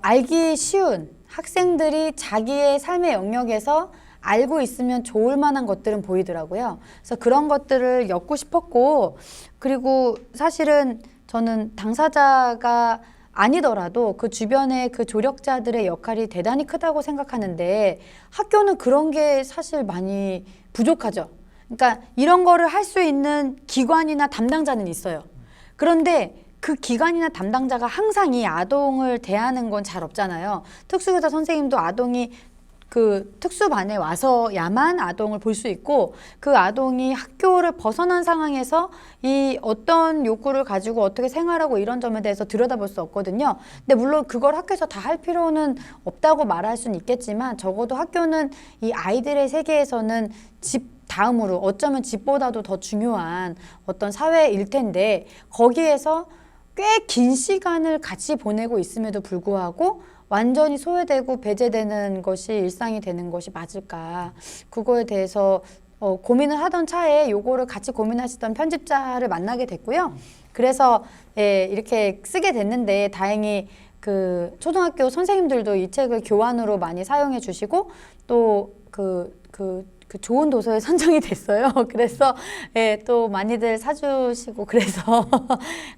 알기 쉬운 학생들이 자기의 삶의 영역에서 알고 있으면 좋을 만한 것들은 보이더라고요. 그래서 그런 것들을 엮고 싶었고 그리고 사실은 저는 당사자가 아니더라도 그 주변의 그 조력자들의 역할이 대단히 크다고 생각하는데 학교는 그런 게 사실 많이 부족하죠. 그러니까 이런 거를 할 수 있는 기관이나 담당자는 있어요. 그런데 그 기관이나 담당자가 항상 이 아동을 대하는 건 잘 없잖아요. 특수교사 선생님도 아동이 그 특수반에 와서야만 아동을 볼 수 있고 그 아동이 학교를 벗어난 상황에서 이 어떤 욕구를 가지고 어떻게 생활하고 이런 점에 대해서 들여다볼 수 없거든요. 근데 물론 그걸 학교에서 다 할 필요는 없다고 말할 수는 있겠지만 적어도 학교는 이 아이들의 세계에서는 집 다음으로 어쩌면 집보다도 더 중요한 어떤 사회일 텐데 거기에서 꽤 긴 시간을 같이 보내고 있음에도 불구하고 완전히 소외되고 배제되는 것이 일상이 되는 것이 맞을까? 그거에 대해서 고민을 하던 차에 요거를 같이 고민하시던 편집자를 만나게 됐고요. 그래서 이렇게 쓰게 됐는데 다행히 그 초등학교 선생님들도 이 책을 교환으로 많이 사용해 주시고 또 그 좋은 도서에 선정이 됐어요. 그래서 또 많이들 사주시고 그래서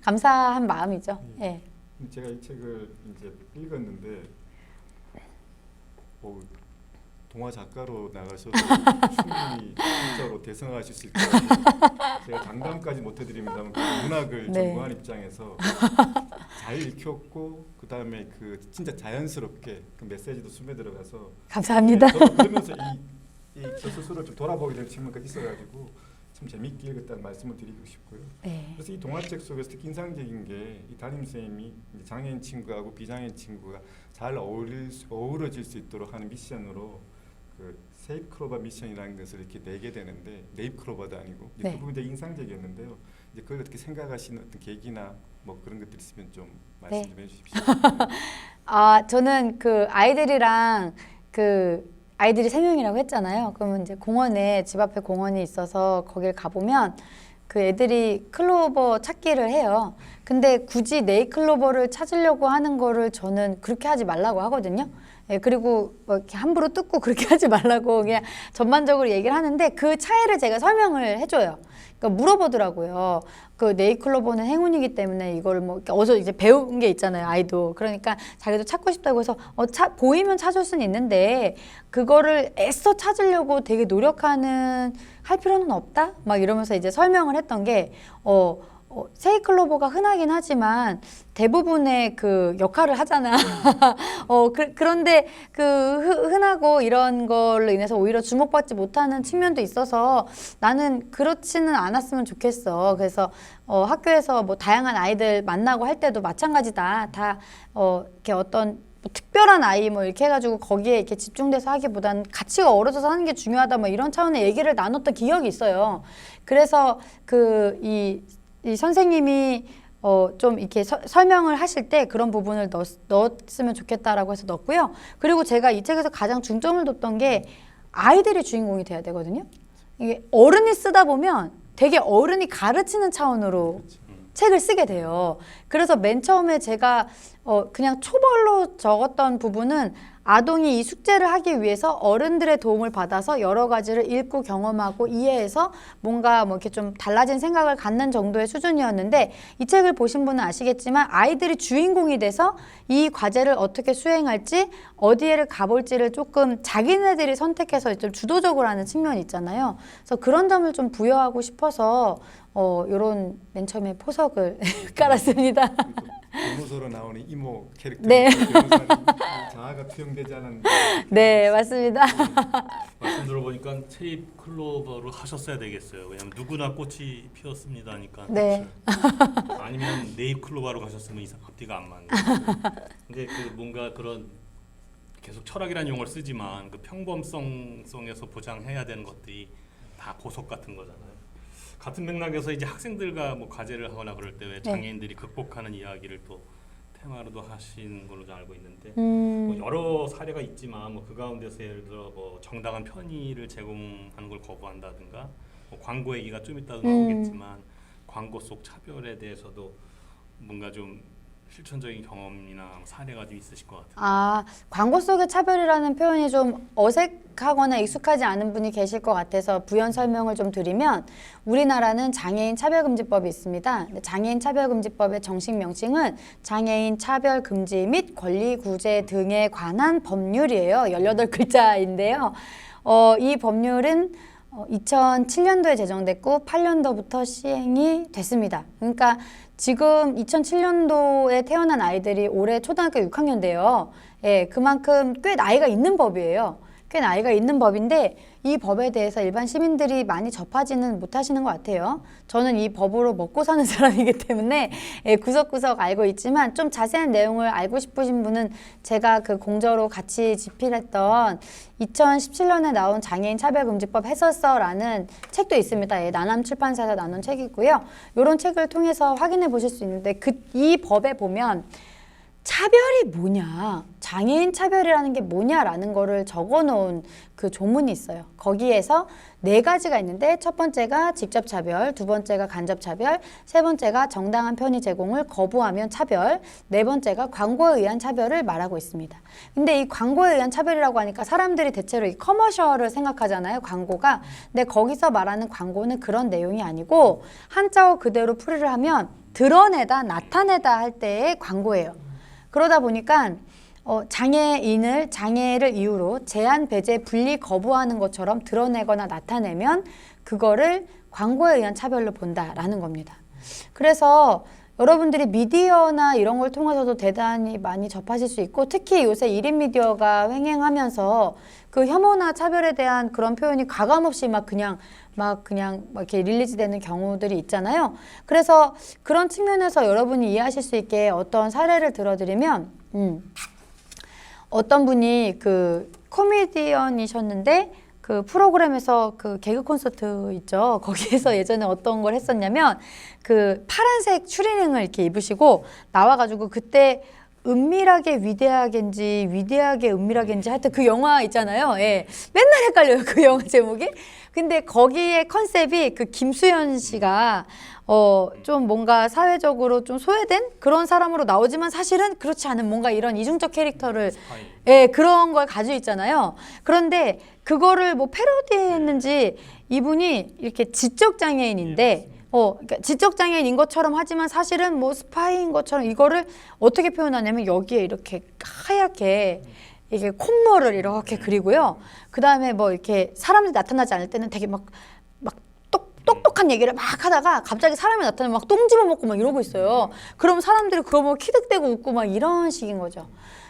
감사한 마음이죠. 제가 이 책을 이제 읽었는데 동화 작가로 나가셔도 충분히 진짜로 대성하실 수 있다고 제가 장담까지 못 해드립니다만 문학을 전공한 입장에서 잘 읽혔고 그 다음에 그 진짜 자연스럽게 그 메시지도 숨에 들어가서 감사합니다. 저도 그러면서 저 스스로 좀 돌아보게 되는 측면까지 있어가지고 참 재밌게 읽었다는 말씀을 드리고 싶고요. 네. 그래서 이 동화책 속에서 특히 인상적인 게 이 담임선생님이 이제 장애인 친구하고 비장애인 친구가 잘 어우러질 수 있도록 하는 미션으로 그 세이프클로버 미션이라는 것을 이렇게 내게 되는데 네잎클로버도 아니고 이제 네. 그 부분이 되게 인상적이었는데요. 이제 그걸 어떻게 생각하시는 어떤 계기나 뭐 그런 것들 있으면 좀 말씀 네. 좀 해주십시오. 아, 저는 그 아이들이랑 그 아이들이 3명이라고 했잖아요. 그러면 이제 공원에 집 앞에 공원이 있어서 거길 가보면 그 애들이 클로버 찾기를 해요. 근데 굳이 네잎클로버를 찾으려고 하는 거를 저는 그렇게 하지 말라고 하거든요. 예, 그리고 뭐 이렇게 함부로 뜯고 그렇게 하지 말라고 그냥 전반적으로 얘기를 하는데 그 차이를 제가 설명을 해줘요. 그러니까 물어보더라고요. 그 네잎클로버는 행운이기 때문에 이걸 뭐 이렇게 어디서 이제 배운 게 있잖아요, 아이도. 그러니까 자기도 찾고 싶다고 해서 보이면 찾을 수는 있는데 그거를 애써 찾으려고 되게 노력하는 할 필요는 없다? 막 이러면서 이제 설명을 했던 게 세이클로버가 흔하긴 하지만 대부분의 그 역할을 하잖아. 그런데 그 흔하고 이런 걸로 인해서 오히려 주목받지 못하는 측면도 있어서 나는 그렇지는 않았으면 좋겠어. 그래서 학교에서 뭐 다양한 아이들 만나고 할 때도 마찬가지다. 다 이렇게 어떤 뭐 특별한 아이 뭐 이렇게 해가지고 거기에 이렇게 집중돼서 하기보다는 같이 어우러져서 하는 게 중요하다. 뭐 이런 차원의 얘기를 나눴던 기억이 있어요. 그래서 이 선생님이 좀 이렇게 설명을 하실 때 그런 부분을 넣었으면 좋겠다라고 해서 넣었고요. 그리고 제가 이 책에서 가장 중점을 뒀던 게 아이들이 주인공이 돼야 되거든요. 이게 어른이 쓰다 보면 되게 어른이 가르치는 차원으로 책을 쓰게 돼요. 그래서 맨 처음에 제가 그냥 초벌로 적었던 부분은 아동이 이 숙제를 하기 위해서 어른들의 도움을 받아서 여러 가지를 읽고 경험하고 이해해서 뭔가 뭐 이렇게 좀 달라진 생각을 갖는 정도의 수준이었는데 이 책을 보신 분은 아시겠지만 아이들이 주인공이 돼서 이 과제를 어떻게 수행할지 어디에를 가볼지를 조금 자기네들이 선택해서 좀 주도적으로 하는 측면이 있잖아요. 그래서 그런 점을 좀 부여하고 싶어서 요런 맨 처음에 포석을 깔았습니다. 변호사로 나오는 이모 캐릭터 네. 자아가 투영되지 않은 네, 맞습니다. 말씀 들어보니까 세잎 클로버를 하셨어야 되겠어요. 왜냐하면 누구나 꽃이 피었습니다 하니까. 네. 아니면 네잎 클로버로 가셨으면 이상 앞뒤가 안 맞는. 근데 그 뭔가 그런 계속 철학이라는 용어를 쓰지만 그 평범성에서 보장해야 되는 것들이 다 보석 같은 거잖아요. 같은 맥락에서 이제 학생들과 뭐 과제를 하거나 그럴 때 왜 장애인들이 극복하는 이야기를 또 테마로도 하시는 걸로 알고 있는데 뭐 여러 사례가 있지만 뭐 그 가운데서 예를 들어 뭐 정당한 편의를 제공하는 걸 거부한다든가 뭐 광고 얘기가 좀 이따도 나오겠지만 광고 속 차별에 대해서도 뭔가 좀 실천적인 경험이나 사례가 좀 있으실 것 같아요. 아, 광고 속의 차별이라는 표현이 좀 어색하거나 익숙하지 않은 분이 계실 것 같아서 부연 설명을 좀 드리면 우리나라는 장애인 차별금지법이 있습니다. 장애인 차별금지법의 정식 명칭은 장애인 차별금지 및 권리구제 등에 관한 법률이에요. 18글자인데요. 이 법률은 2007년도에 제정됐고 8년도부터 시행이 됐습니다. 그러니까 지금 2007년도에 태어난 아이들이 올해 초등학교 6학년인데요. 예, 그만큼 꽤 나이가 있는 법이에요. 꽤 나이가 있는 법인데 이 법에 대해서 일반 시민들이 많이 접하지는 못하시는 것 같아요. 저는 이 법으로 먹고 사는 사람이기 때문에 구석구석 알고 있지만 좀 자세한 내용을 알고 싶으신 분은 제가 그 공저로 같이 집필했던 2017년에 나온 장애인 차별금지법 해설서라는 책도 있습니다. 나남 출판사에서 나눈 책이고요. 이런 책을 통해서 확인해 보실 수 있는데 이 법에 보면 차별이 뭐냐, 장애인 차별이라는 게 뭐냐라는 거를 적어놓은 그 조문이 있어요. 거기에서 4가지가 있는데 첫 번째가 직접 차별, 두 번째가 간접 차별, 세 번째가 정당한 편의 제공을 거부하면 차별, 네 번째가 광고에 의한 차별을 말하고 있습니다. 근데 이 광고에 의한 차별이라고 하니까 사람들이 대체로 이 커머셜을 생각하잖아요, 광고가. 근데 거기서 말하는 광고는 그런 내용이 아니고 한자어 그대로 풀이를 하면 드러내다, 나타내다 할 때의 광고예요. 그러다 보니까 장애를 이유로 제한, 배제, 분리 거부하는 것처럼 드러내거나 나타내면 그거를 광고에 의한 차별로 본다라는 겁니다. 그래서 여러분들이 미디어나 이런 걸 통해서도 대단히 많이 접하실 수 있고 특히 요새 1인 미디어가 횡행하면서 그 혐오나 차별에 대한 그런 표현이 가감없이 막 이렇게 릴리즈되는 경우들이 있잖아요. 그래서 그런 측면에서 여러분이 이해하실 수 있게 어떤 사례를 들어드리면 어떤 분이 그 코미디언이셨는데 그 프로그램에서 그 개그 콘서트 있죠. 거기에서 예전에 어떤 걸 했었냐면 그 파란색 추리닝을 이렇게 입으시고 나와가지고 그때 은밀하게 위대하게인지 위대하게 은밀하게인지 하여튼 그 영화 있잖아요. 예. 맨날 헷갈려요. 그 영화 제목이. 근데 거기에 컨셉이 그 김수현 씨가 좀 뭔가 사회적으로 좀 소외된 그런 사람으로 나오지만 사실은 그렇지 않은 뭔가 이런 이중적 캐릭터를 예, 그런 걸 가지고 있잖아요. 그런데 그거를 뭐 패러디했는지 이분이 이렇게 지적 장애인인데 그러니까 지적 장애인인 것처럼 하지만 사실은 뭐 스파이인 것처럼 이거를 어떻게 표현하냐면 여기에 이렇게 하얗게 이게 콧물을 이렇게 그리고요. 그 다음에 뭐 이렇게 사람들이 나타나지 않을 때는 되게 막 똑똑한 얘기를 막 하다가 갑자기 사람이 나타나면 막 똥 집어먹고 막 이러고 있어요. 그럼 사람들이 그거 보고 키득대고 웃고 막 이런 식인 거죠.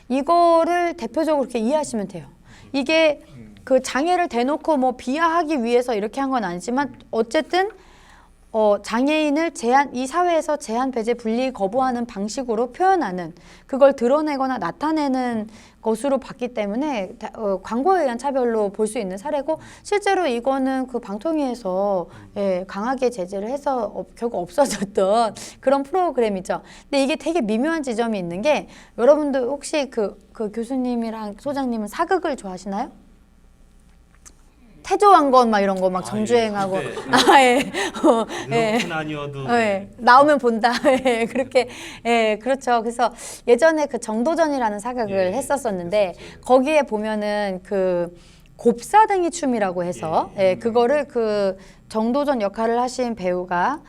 이거를 대표적으로 이렇게 이해하시면 돼요. 이게 그 장애를 대놓고 뭐 비하하기 위해서 이렇게 한 건 아니지만 어쨌든 장애인을 이 사회에서 제한, 배제, 분리 거부하는 방식으로 표현하는 그걸 드러내거나 나타내는 것으로 봤기 때문에 광고에 의한 차별로 볼 수 있는 사례고 실제로 이거는 그 방통위에서 강하게 제재를 해서 결국 없어졌던 그런 프로그램이죠. 근데 이게 되게 미묘한 지점이 있는 게 여러분들 혹시 그 교수님이랑 소장님은 사극을 좋아하시나요? 태조왕건 막 이런 거 막 정주행하고 는 아니어도 나오면 본다. 그렇게 그렇죠. 그래서 예전에 그 정도전이라는 사극을 했었었는데 거기에 보면은 그 곱사등이 춤이라고 해서 그거를 그 정도전 역할을 하신 배우가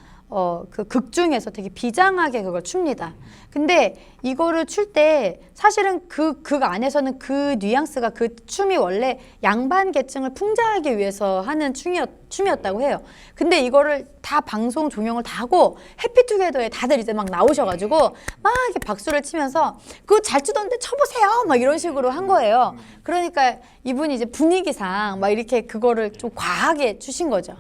그 극 중에서 되게 비장하게 그걸 춥니다. 근데 이거를 출 때 사실은 그 극 안에서는 그 뉘앙스가 그 춤이 원래 양반 계층을 풍자하기 위해서 하는 춤이었다고 해요. 근데 이거를 다 방송 조명을 다 하고 해피투게더에 다들 이제 막 나오셔가지고 막 이렇게 박수를 치면서 그거 잘 추던데 쳐보세요 막 이런 식으로 한 거예요. 그러니까 이분이 이제 분위기상 막 이렇게 그거를 좀 과하게 추신 거죠.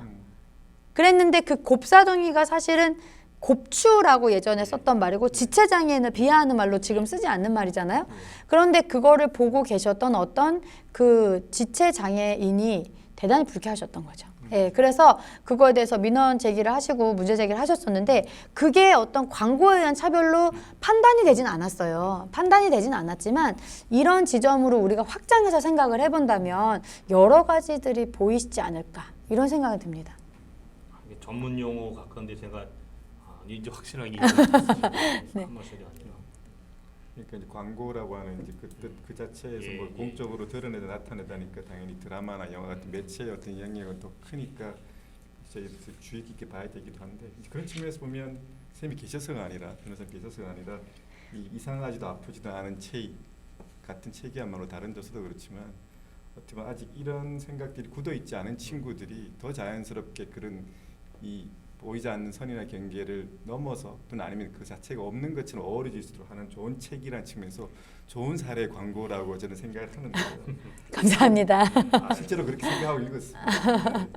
그랬는데 그 곱사동이가 사실은 곱추라고 예전에 썼던 말이고 지체장애인을 비하하는 말로 지금 쓰지 않는 말이잖아요. 그런데 그거를 보고 계셨던 어떤 그 지체장애인이 대단히 불쾌하셨던 거죠. 그래서 그거에 대해서 민원 제기를 하시고 문제 제기를 하셨었는데 그게 어떤 광고에 의한 차별로 판단이 되진 않았어요. 판단이 되진 않았지만 이런 지점으로 우리가 확장해서 생각을 해본다면 여러 가지들이 보이시지 않을까 이런 생각이 듭니다. 전문 용어 같은데 제가 이제 확실하게 한 말씀이 아니라. 그러니까 이제 광고라고 하는 이제 그 뜻 그 자체에서 뭘 공적으로 드러내다 나타내다니까 당연히 드라마나 영화 같은 매체의 어떤 영향력은 더 크니까 이제 주의 깊게 봐야 되기도 한데 그런 측면에서 보면 선생님이 계셔서가 아니라 변호사님 계셔서가 아니라 이상하지도 아프지도 않은 체이 같은 체계야말로 다른 데서도 그렇지만 어떻게 보면 아직 이런 생각들이 굳어 있지 않은 친구들이 더 자연스럽게 그런 이 보이지 않는 선이나 경계를 넘어서 또는 아니면 그 자체가 없는 것처럼 어우러질 수 있도록 하는 좋은 책이라는 측면에서 좋은 사례 광고라고 저는 생각을 하는데요. 감사합니다. 실제로 그렇게 생각하고 읽었습니다.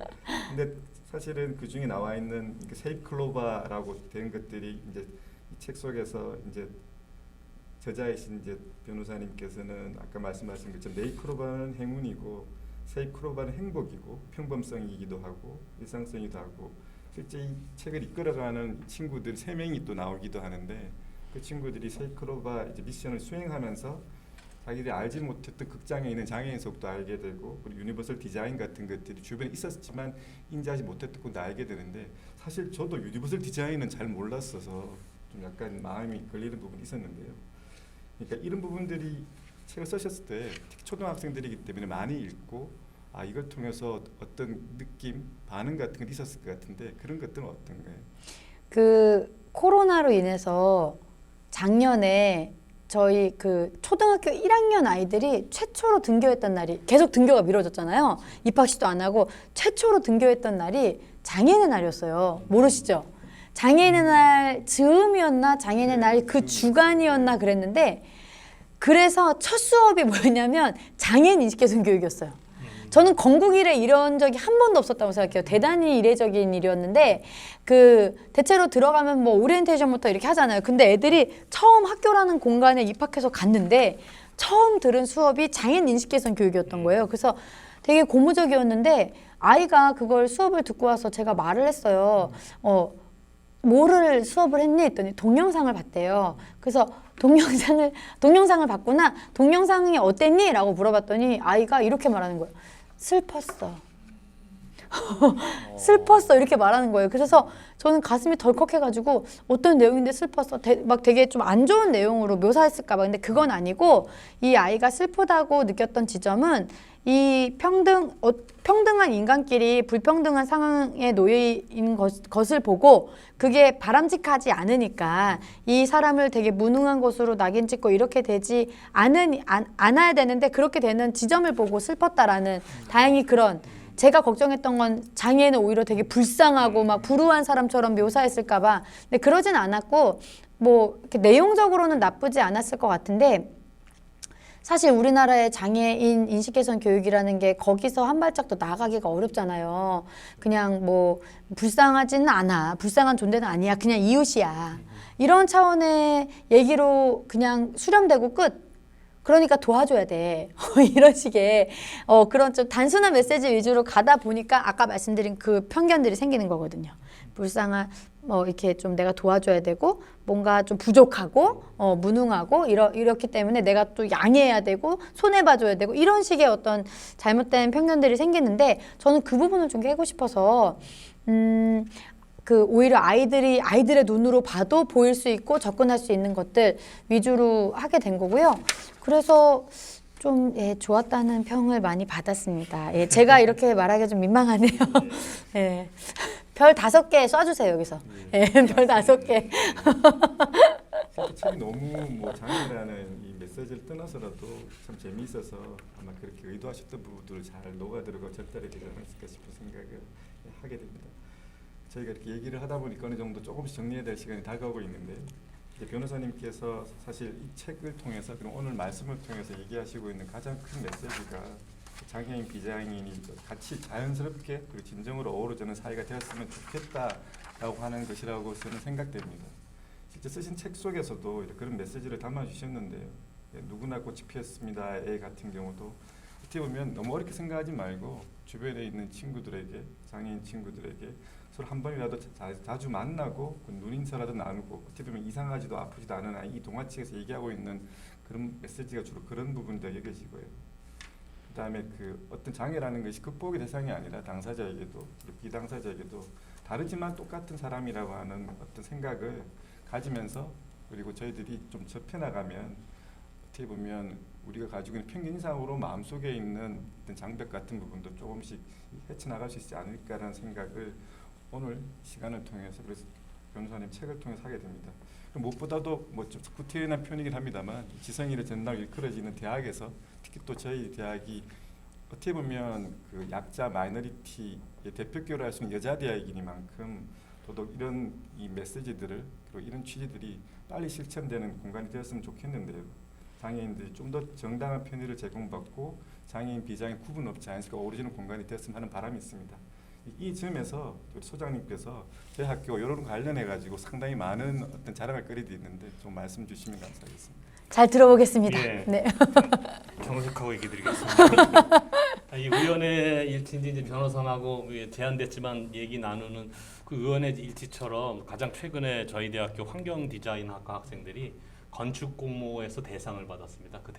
근데 사실은 그 중에 나와 있는 세이클로바라고 된 것들이 이제 이 책 속에서 이제 저자이신 이제 변호사님께서는 아까 말씀하신 것처럼 네이클로바는 행운이고 세이클로바는 행복이고 평범성이기도 하고 일상성이기도 하고 실제 이 책을 이끌어가는 친구들 3명이 또 나오기도 하는데 그 친구들이 세이클로바 이제 미션을 수행하면서 자기들이 알지 못했던 극장에 있는 장애인 속도 알게 되고 그리고 유니버설 디자인 같은 것들이 주변에 있었지만 인지하지 못했던 것도 알게 되는데 사실 저도 유니버설 디자인은 잘 몰랐어서 좀 약간 마음이 걸리는 부분이 있었는데요. 그러니까 이런 부분들이 책을 쓰셨을 때 특히 초등학생들이기 때문에 많이 읽고 이걸 통해서 어떤 느낌, 반응 같은 게 있었을 것 같은데 그런 것들은 어떤가요? 그 코로나로 인해서 작년에 저희 그 초등학교 1학년 아이들이 최초로 등교했던 날이 계속 등교가 미뤄졌잖아요. 입학식도 안 하고 최초로 등교했던 날이 장애인의 날이었어요. 모르시죠? 장애인의 날 즈음이었나 장애인의 네, 날 그 즈음이었어요. 주간이었나 그랬는데 그래서 첫 수업이 뭐였냐면 장애인 인식개선 교육이었어요. 저는 건국 이래 이런 적이 한 번도 없었다고 생각해요. 대단히 이례적인 일이었는데 그 대체로 들어가면 뭐 오리엔테이션부터 이렇게 하잖아요. 근데 애들이 처음 학교라는 공간에 입학해서 갔는데 처음 들은 수업이 장애인 인식개선 교육이었던 거예요. 그래서 되게 고무적이었는데 아이가 그걸 수업을 듣고 와서 제가 말을 했어요. 뭐를 수업을 했니? 했더니 동영상을 봤대요. 그래서 동영상을 봤구나. 동영상이 어땠니? 라고 물어봤더니 아이가 이렇게 말하는 거예요. 슬펐어. 슬펐어. 이렇게 말하는 거예요. 그래서 저는 가슴이 덜컥해가지고 어떤 내용인데 슬펐어. 막 되게 좀 안 좋은 내용으로 묘사했을까 봐. 근데 그건 아니고 이 아이가 슬프다고 느꼈던 지점은 이 평등한 인간끼리 불평등한 상황에 놓인 것을 보고 그게 바람직하지 않으니까 이 사람을 되게 무능한 것으로 낙인 찍고 이렇게 되지 않아야 되는데 그렇게 되는 지점을 보고 슬펐다라는 다행히 그런 제가 걱정했던 건 장애인은 오히려 되게 불쌍하고 막 불우한 사람처럼 묘사했을까 봐 근데 그러진 않았고 뭐 이렇게 내용적으로는 나쁘지 않았을 것 같은데 사실 우리나라의 장애인 인식개선 교육이라는 게 거기서 한 발짝 더 나아가기가 어렵잖아요. 그냥 뭐 불쌍하지는 않아. 불쌍한 존재는 아니야. 그냥 이웃이야. 이런 차원의 얘기로 그냥 수렴되고 끝. 그러니까 도와줘야 돼. 이런 식의 그런 좀 단순한 메시지 위주로 가다 보니까 아까 말씀드린 그 편견들이 생기는 거거든요. 불쌍한 이렇게 좀 내가 도와줘야 되고 뭔가 좀 부족하고 무능하고 이렇기 때문에 내가 또 양해해야 되고 손해봐줘야 되고 이런 식의 어떤 잘못된 편견들이 생기는데 저는 그 부분을 좀 깨고 싶어서 그 오히려 아이들의 눈으로 봐도 보일 수 있고 접근할 수 있는 것들 위주로 하게 된 거고요. 그래서 좀 좋았다는 평을 많이 받았습니다. 제가 이렇게 말하기가 좀 민망하네요. 예. 별 5개 쏴주세요 여기서. 별 5개. 진짜 책이 너무 뭐 장애라는 이 메시지를 떠나서라도 참 재미있어서 아마 그렇게 의도하셨던 부분들을 잘 녹아들어가 전달이 되지 않았을까 싶은 생각을 하게 됩니다. 저희가 이렇게 얘기를 하다 보니까 어느 정도 조금씩 정리해야 될 시간이 다가오고 있는데 이제 변호사님께서 사실 이 책을 통해서 그럼 오늘 말씀을 통해서 얘기하시고 있는 가장 큰 메시지가 장애인 비장애인이 같이 자연스럽게 그리고 진정으로 어우러지는 사회가 되었으면 좋겠다라고 하는 것이라고 저는 생각됩니다. 실제 쓰신 책 속에서도 그런 메시지를 담아주셨는데요. 누구나 꽃이 피었습니다. 애 같은 경우도 어떻게 보면 너무 어렵게 생각하지 말고 주변에 있는 친구들에게 장애인 친구들에게 서로 한 번이라도 자주 만나고 눈인사라도 나누고 어떻게 보면 이상하지도 아프지도 않은 이 동화책에서 얘기하고 있는 그런 메시지가 주로 그런 부분도 여겨지고요. 그다음에 그 어떤 장애라는 것이 극복의 대상이 아니라 당사자에게도 비당사자에게도 다르지만 똑같은 사람이라고 하는 어떤 생각을 가지면서 그리고 저희들이 좀 접해나가면 어떻게 보면 우리가 가지고 있는 편견이상으로 마음속에 있는 어떤 장벽 같은 부분도 조금씩 헤쳐나갈 수 있지 않을까라는 생각을 오늘 시간을 통해서 그래서 변호사님 책을 통해서 하게 됩니다. 무엇보다도 뭐 좀 구태연한 표현이긴 합니다만 지성인의 전당을 일컬어지는 대학에서 특히 또 저희 대학이 어떻게 보면 그 약자 마이너리티의 대표격으로 할 수 있는 여자 대학이니만큼 더더욱 이런 이 메시지들을 그리고 이런 취지들이 빨리 실천되는 공간이 되었으면 좋겠는데요. 장애인들이 좀 더 정당한 편의를 제공받고 장애인 비장애인 구분 없이 자연스럽게 어우러지는 공간이 되었으면 하는 바람이 있습니다. 이 점에서 우리 소장님께서 저희 학교 이런 관련해 가지고 상당히 많은 어떤 자랑할 거리도 있는데 좀 말씀 주시면 감사하겠습니다. 잘 들어보겠습니다. 예. 네. 경색하고 얘기 드리겠습니다. 이 의원의 일치인지 이제 변호사하고 제안됐지만 얘기 나누는 그 의원의 일치처럼 가장 최근에 저희 대학교 환경디자인학과 학생들이 건축 공모에서 대상을 받았습니다. 그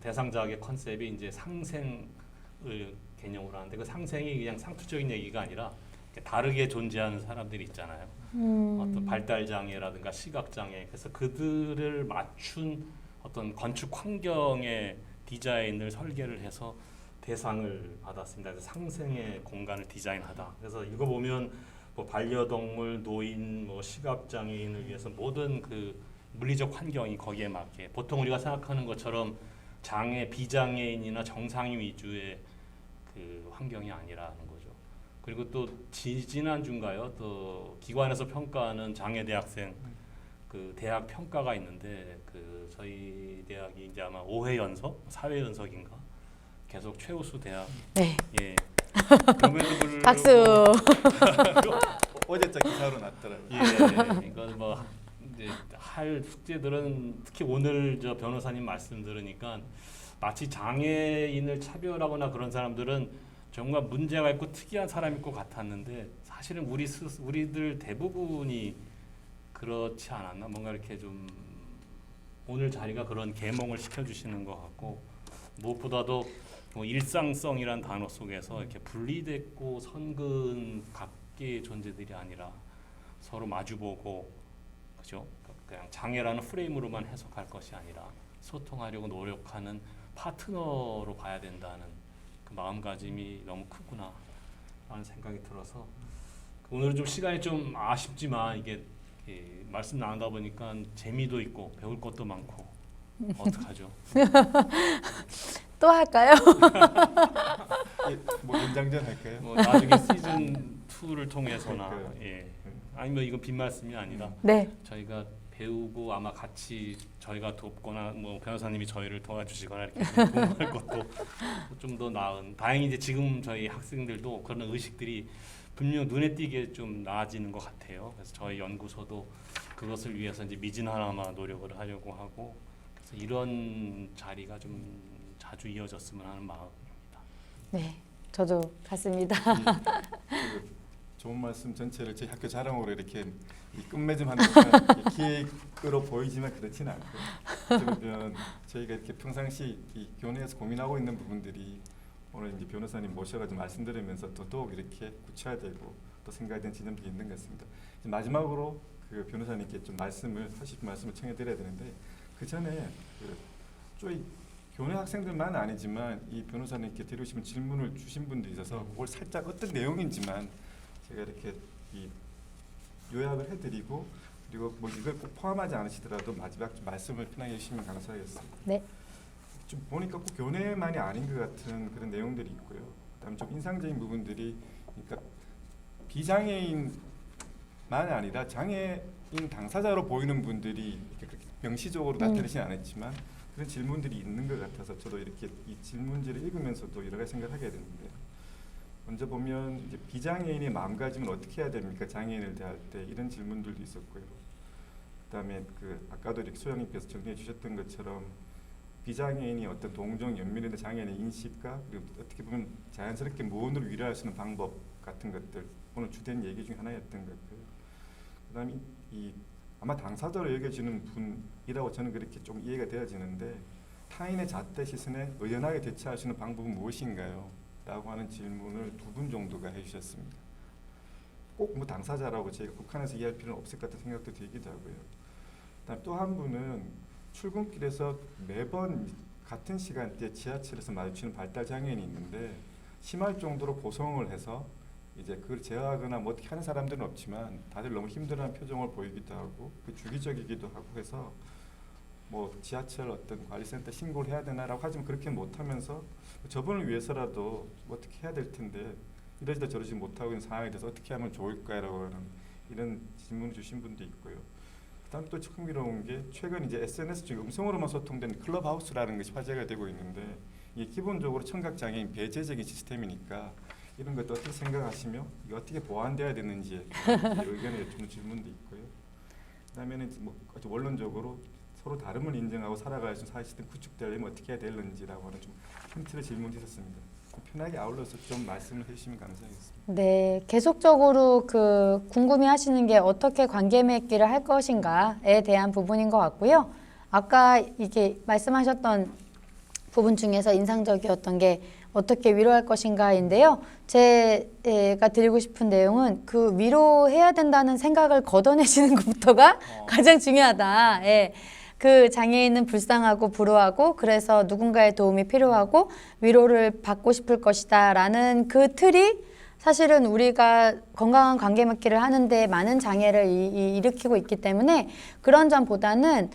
대상작의 컨셉이 이제 상생을 개념으로 하는데 그 상생이 그냥 상투적인 얘기가 아니라 다르게 존재하는 사람들이 있잖아요. 어떤 발달 장애라든가 시각 장애. 그래서 그들을 맞춘 어떤 건축 환경의 디자인을 설계를 해서 대상을 받았습니다. 그래서 상생의 공간을 디자인하다. 그래서 이거 보면 뭐 반려동물, 노인, 뭐 시각 장애인을 위해서 모든 그 물리적 환경이 거기에 맞게 보통 우리가 생각하는 것처럼 비장애인이나 정상인 위주의 그 환경이 아니라는 거죠. 그리고 또 지난주인가요? 또 기관에서 평가하는 장애 대학생 그 대학 평가가 있는데 그 저희 대학이 이제 아마 5회 연속, 4회 연속인가 계속 최우수 대학. 네. 예. 그럼에도 불구하고 박수. 어제자 기사로 났더라고요. 예. 이건 뭐 이제 할 숙제들은 특히 오늘 저 변호사님 말씀 들으니까 마치 장애인을 차별하거나 그런 사람들은 정말 문제가 있고 특이한 사람일 것 같았는데 사실은 우리들 대부분이 그렇지 않았나? 뭔가 이렇게 좀 오늘 자리가 그런 계몽을 시켜주시는 것 같고 무엇보다도 뭐 일상성이란 단어 속에서 이렇게 분리됐고 선근 각계의 존재들이 아니라 서로 마주보고 그죠? 그냥 장애라는 프레임으로만 해석할 것이 아니라 소통하려고 노력하는 파트너로 봐야 된다는 그 마음가짐이 너무 크구나 라는 생각이 들어서 오늘은 좀 시간이 좀 아쉽지만 이게 말씀 나누다 보니까 재미도 있고 배울 것도 많고 어떡하죠? 또 할까요? 뭐 연장전 할까요? 뭐 나중에 시즌 2를 통해서나 그러니까요. 예. 아니면 이건 빈 말씀이 아니라 네. 저희가 배우고 아마 같이 저희가 돕거나 뭐 변호사님이 저희를 도와주시거나 이렇게 공부할 것도 좀 더 나은. 다행히 이제 지금 저희 학생들도 그런 의식들이 분명 눈에 띄게 좀 나아지는 것 같아요. 그래서 저희 연구소도 그것을 위해서 이제 미진하나마 노력을 하려고 하고 그래서 이런 자리가 좀 자주 이어졌으면 하는 마음입니다. 네. 저도 같습니다. 그 좋은 말씀 전체를 저희 학교 자랑으로 이렇게 끝맺음하는 듯한 기획으로 보이지만 그렇지는 않고요. 그러면 저희가 이렇게 평상시 이 교내에서 고민하고 있는 부분들이 오늘 이제 변호사님 모셔가지고 말씀드리면서 더더욱 이렇게 구체화되고 또 생각된 지점들이 있는 것 같습니다. 이제 마지막으로 그 변호사님께 좀 하실 말씀을 청해드려야 되는데 그 전에 저희 교내 학생들만 아니지만 이 변호사님께 드리고 싶은 질문을 주신 분들이 있어서 그걸 살짝 어떤 내용인지만 제가 이렇게 요약을 해드리고 그리고 뭐 이걸 꼭 포함하지 않으시더라도 마지막 좀 말씀을 편하게 해주시면 감사하겠습니다. 네. 좀 보니까 꼭 교내만이 아닌 것 같은 그런 내용들이 있고요. 그다음 좀 인상적인 부분들이 그러니까 비장애인만 아니라 장애인 당사자로 보이는 분들이 이렇게 그렇게 명시적으로 나타나진 않았지만 그런 질문들이 있는 것 같아서 저도 이렇게 이 질문지를 읽으면서도 여러 가지 생각하게 되는데 먼저 보면 이제 비장애인의 마음가짐은 어떻게 해야 됩니까? 장애인을 대할 때 이런 질문들도 있었고요. 그다음에 그 아까도 이렇게 소영님께서 정리해 주셨던 것처럼 비장애인이 어떤 동종 연민이나 장애인의 인식과 그리고 어떻게 보면 자연스럽게 무언으로 위로할 수 있는 방법 같은 것들 오늘 주된 얘기 중에 하나였던 것 같고요. 그다음에 이 아마 당사자로 여겨지는 분이라고 저는 그렇게 좀 이해가 되어지는데 타인의 잣대 시선에 의연하게 대처할 수 있는 방법은 무엇인가요? 라고 하는 질문을 2분 정도가 해주셨습니다. 꼭 뭐 당사자라고 저희가 국한해서 이해할 필요는 없을 것 같은 생각도 들기도 하고요. 그다음 또 한 분은 출근길에서 매번 같은 시간대에 지하철에서 마주치는 발달 장애인이 있는데 심할 정도로 고성을 해서 이제 그걸 제어하거나 뭐 어떻게 하는 사람들은 없지만 다들 너무 힘들어하는 표정을 보이기도 하고 그 주기적이기도 하고 해서 뭐 지하철 어떤 관리센터 신고를 해야 되나라고 하지만 그렇게 못하면서 저분을 위해서라도 어떻게 해야 될 텐데 이러지도 저러지 못하고 있는 상황에 대해서 어떻게 하면 좋을까라고 하는 이런 질문을 주신 분도 있고요. 그다음 또 흥미로운 게 최근 이제 SNS 중 음성으로만 소통되는 클럽하우스라는 것이 화제가 되고 있는데 이게 기본적으로 청각장애인 배제적인 시스템이니까 이런 것도 어떻게 생각하시며 이게 어떻게 보완되어야 되는지에 의견을 여쭙는 질문도 있고요. 그다음에는 뭐 아주 원론적으로 서로 다름을 인정하고 살아갈 수 있는 사회 시스템 구축되려면 어떻게 해야 되는지라고 하는 좀 힌트를 질문드렸습니다. 편하게 아울러서 좀 말씀을 해주시면 감사하겠습니다. 네, 계속적으로 그 궁금해하시는 게 어떻게 관계 맺기를 할 것인가에 대한 부분인 것 같고요. 아까 이게 말씀하셨던 부분 중에서 인상적이었던 게 어떻게 위로할 것인가인데요. 제가 드리고 싶은 내용은 그 위로해야 된다는 생각을 걷어내시는 것부터가 가장 중요하다. 예. 그 장애인은 불쌍하고 불우하고 그래서 누군가의 도움이 필요하고 위로를 받고 싶을 것이다 라는 그 틀이 사실은 우리가 건강한 관계 맺기를 하는데 많은 장애를 일으키고 있기 때문에 그런 점보다는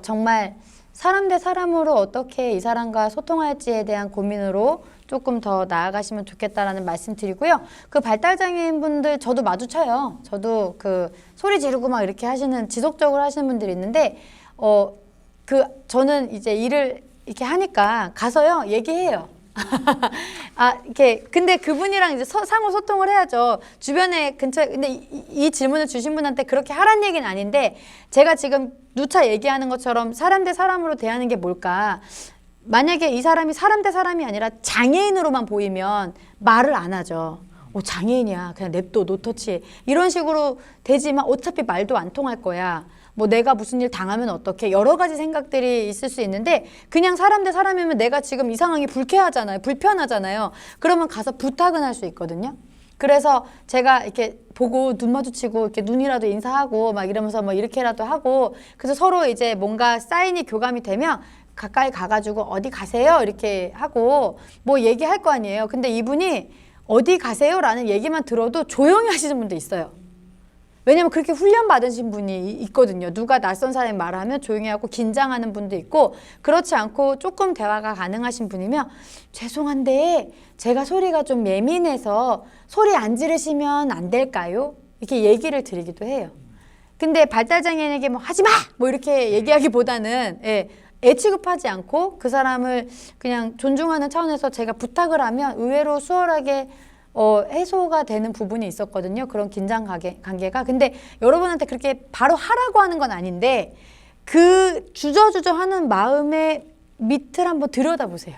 정말 사람 대 사람으로 어떻게 이 사람과 소통할지에 대한 고민으로 조금 더 나아가시면 좋겠다라는 말씀 드리고요. 그 발달장애인 분들 저도 마주쳐요. 저도 그 소리 지르고 막 이렇게 하시는 지속적으로 하시는 분들이 있는데 그 저는 이제 일을 이렇게 하니까 가서요 얘기해요. 이렇게 근데 그분이랑 이제 상호 소통을 해야죠. 주변에 근처에 근데 이 질문을 주신 분한테 그렇게 하란 얘기는 아닌데 제가 지금 누차 얘기하는 것처럼 사람 대 사람으로 대하는 게 뭘까? 만약에 이 사람이 사람 대 사람이 아니라 장애인으로만 보이면 말을 안 하죠. 장애인이야. 그냥 냅둬 노터치 이런 식으로 되지만 어차피 말도 안 통할 거야. 뭐 내가 무슨 일 당하면 어떡해 여러 가지 생각들이 있을 수 있는데 그냥 사람 대 사람이면 내가 지금 이 상황이 불쾌하잖아요. 불편하잖아요. 그러면 가서 부탁은 할 수 있거든요. 그래서 제가 이렇게 보고 눈 마주치고 이렇게 눈이라도 인사하고 막 이러면서 뭐 이렇게라도 하고 그래서 서로 이제 뭔가 사인이 교감이 되면 가까이 가가지고 어디 가세요 이렇게 하고 뭐 얘기할 거 아니에요. 근데 이분이 어디 가세요라는 얘기만 들어도 조용히 하시는 분도 있어요. 왜냐면 그렇게 훈련 받으신 분이 있거든요. 누가 낯선 사람이 말하면 조용히 하고 긴장하는 분도 있고 그렇지 않고 조금 대화가 가능하신 분이면 죄송한데 제가 소리가 좀 예민해서 소리 안 지르시면 안 될까요? 이렇게 얘기를 드리기도 해요. 근데 발달장애인에게 뭐 하지 마! 뭐 이렇게 얘기하기보다는 애 취급하지 않고 그 사람을 그냥 존중하는 차원에서 제가 부탁을 하면 의외로 수월하게 해소가 되는 부분이 있었거든요. 그런 긴장 관계가. 근데 여러분한테 그렇게 바로 하라고 하는 건 아닌데 그 주저주저 하는 마음의 밑을 한번 들여다보세요.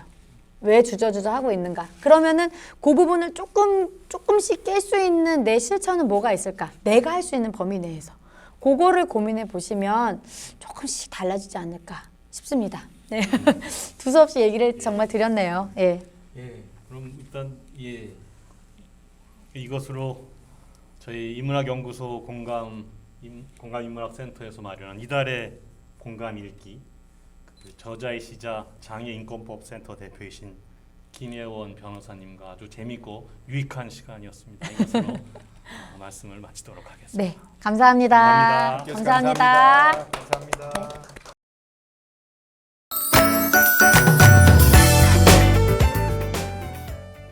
왜 주저주저 하고 있는가? 그러면은 그 부분을 조금씩 깰 수 있는 내 실천은 뭐가 있을까? 내가 할 수 있는 범위 내에서. 그거를 고민해 보시면 조금씩 달라지지 않을까 싶습니다. 네. 두서없이 얘기를 정말 드렸네요. 예. 그럼 일단 이것으로 저희 인문학연구소 공감인문학센터에서 마련한 이달의 공감 읽기 저자이시자 장애인권법센터 대표이신 김예원 변호사님과 아주 재밌고 유익한 시간이었습니다. 이것으로 말씀을 마치도록 하겠습니다. 네, 감사합니다. 감사합니다. 감사합니다. 감사합니다.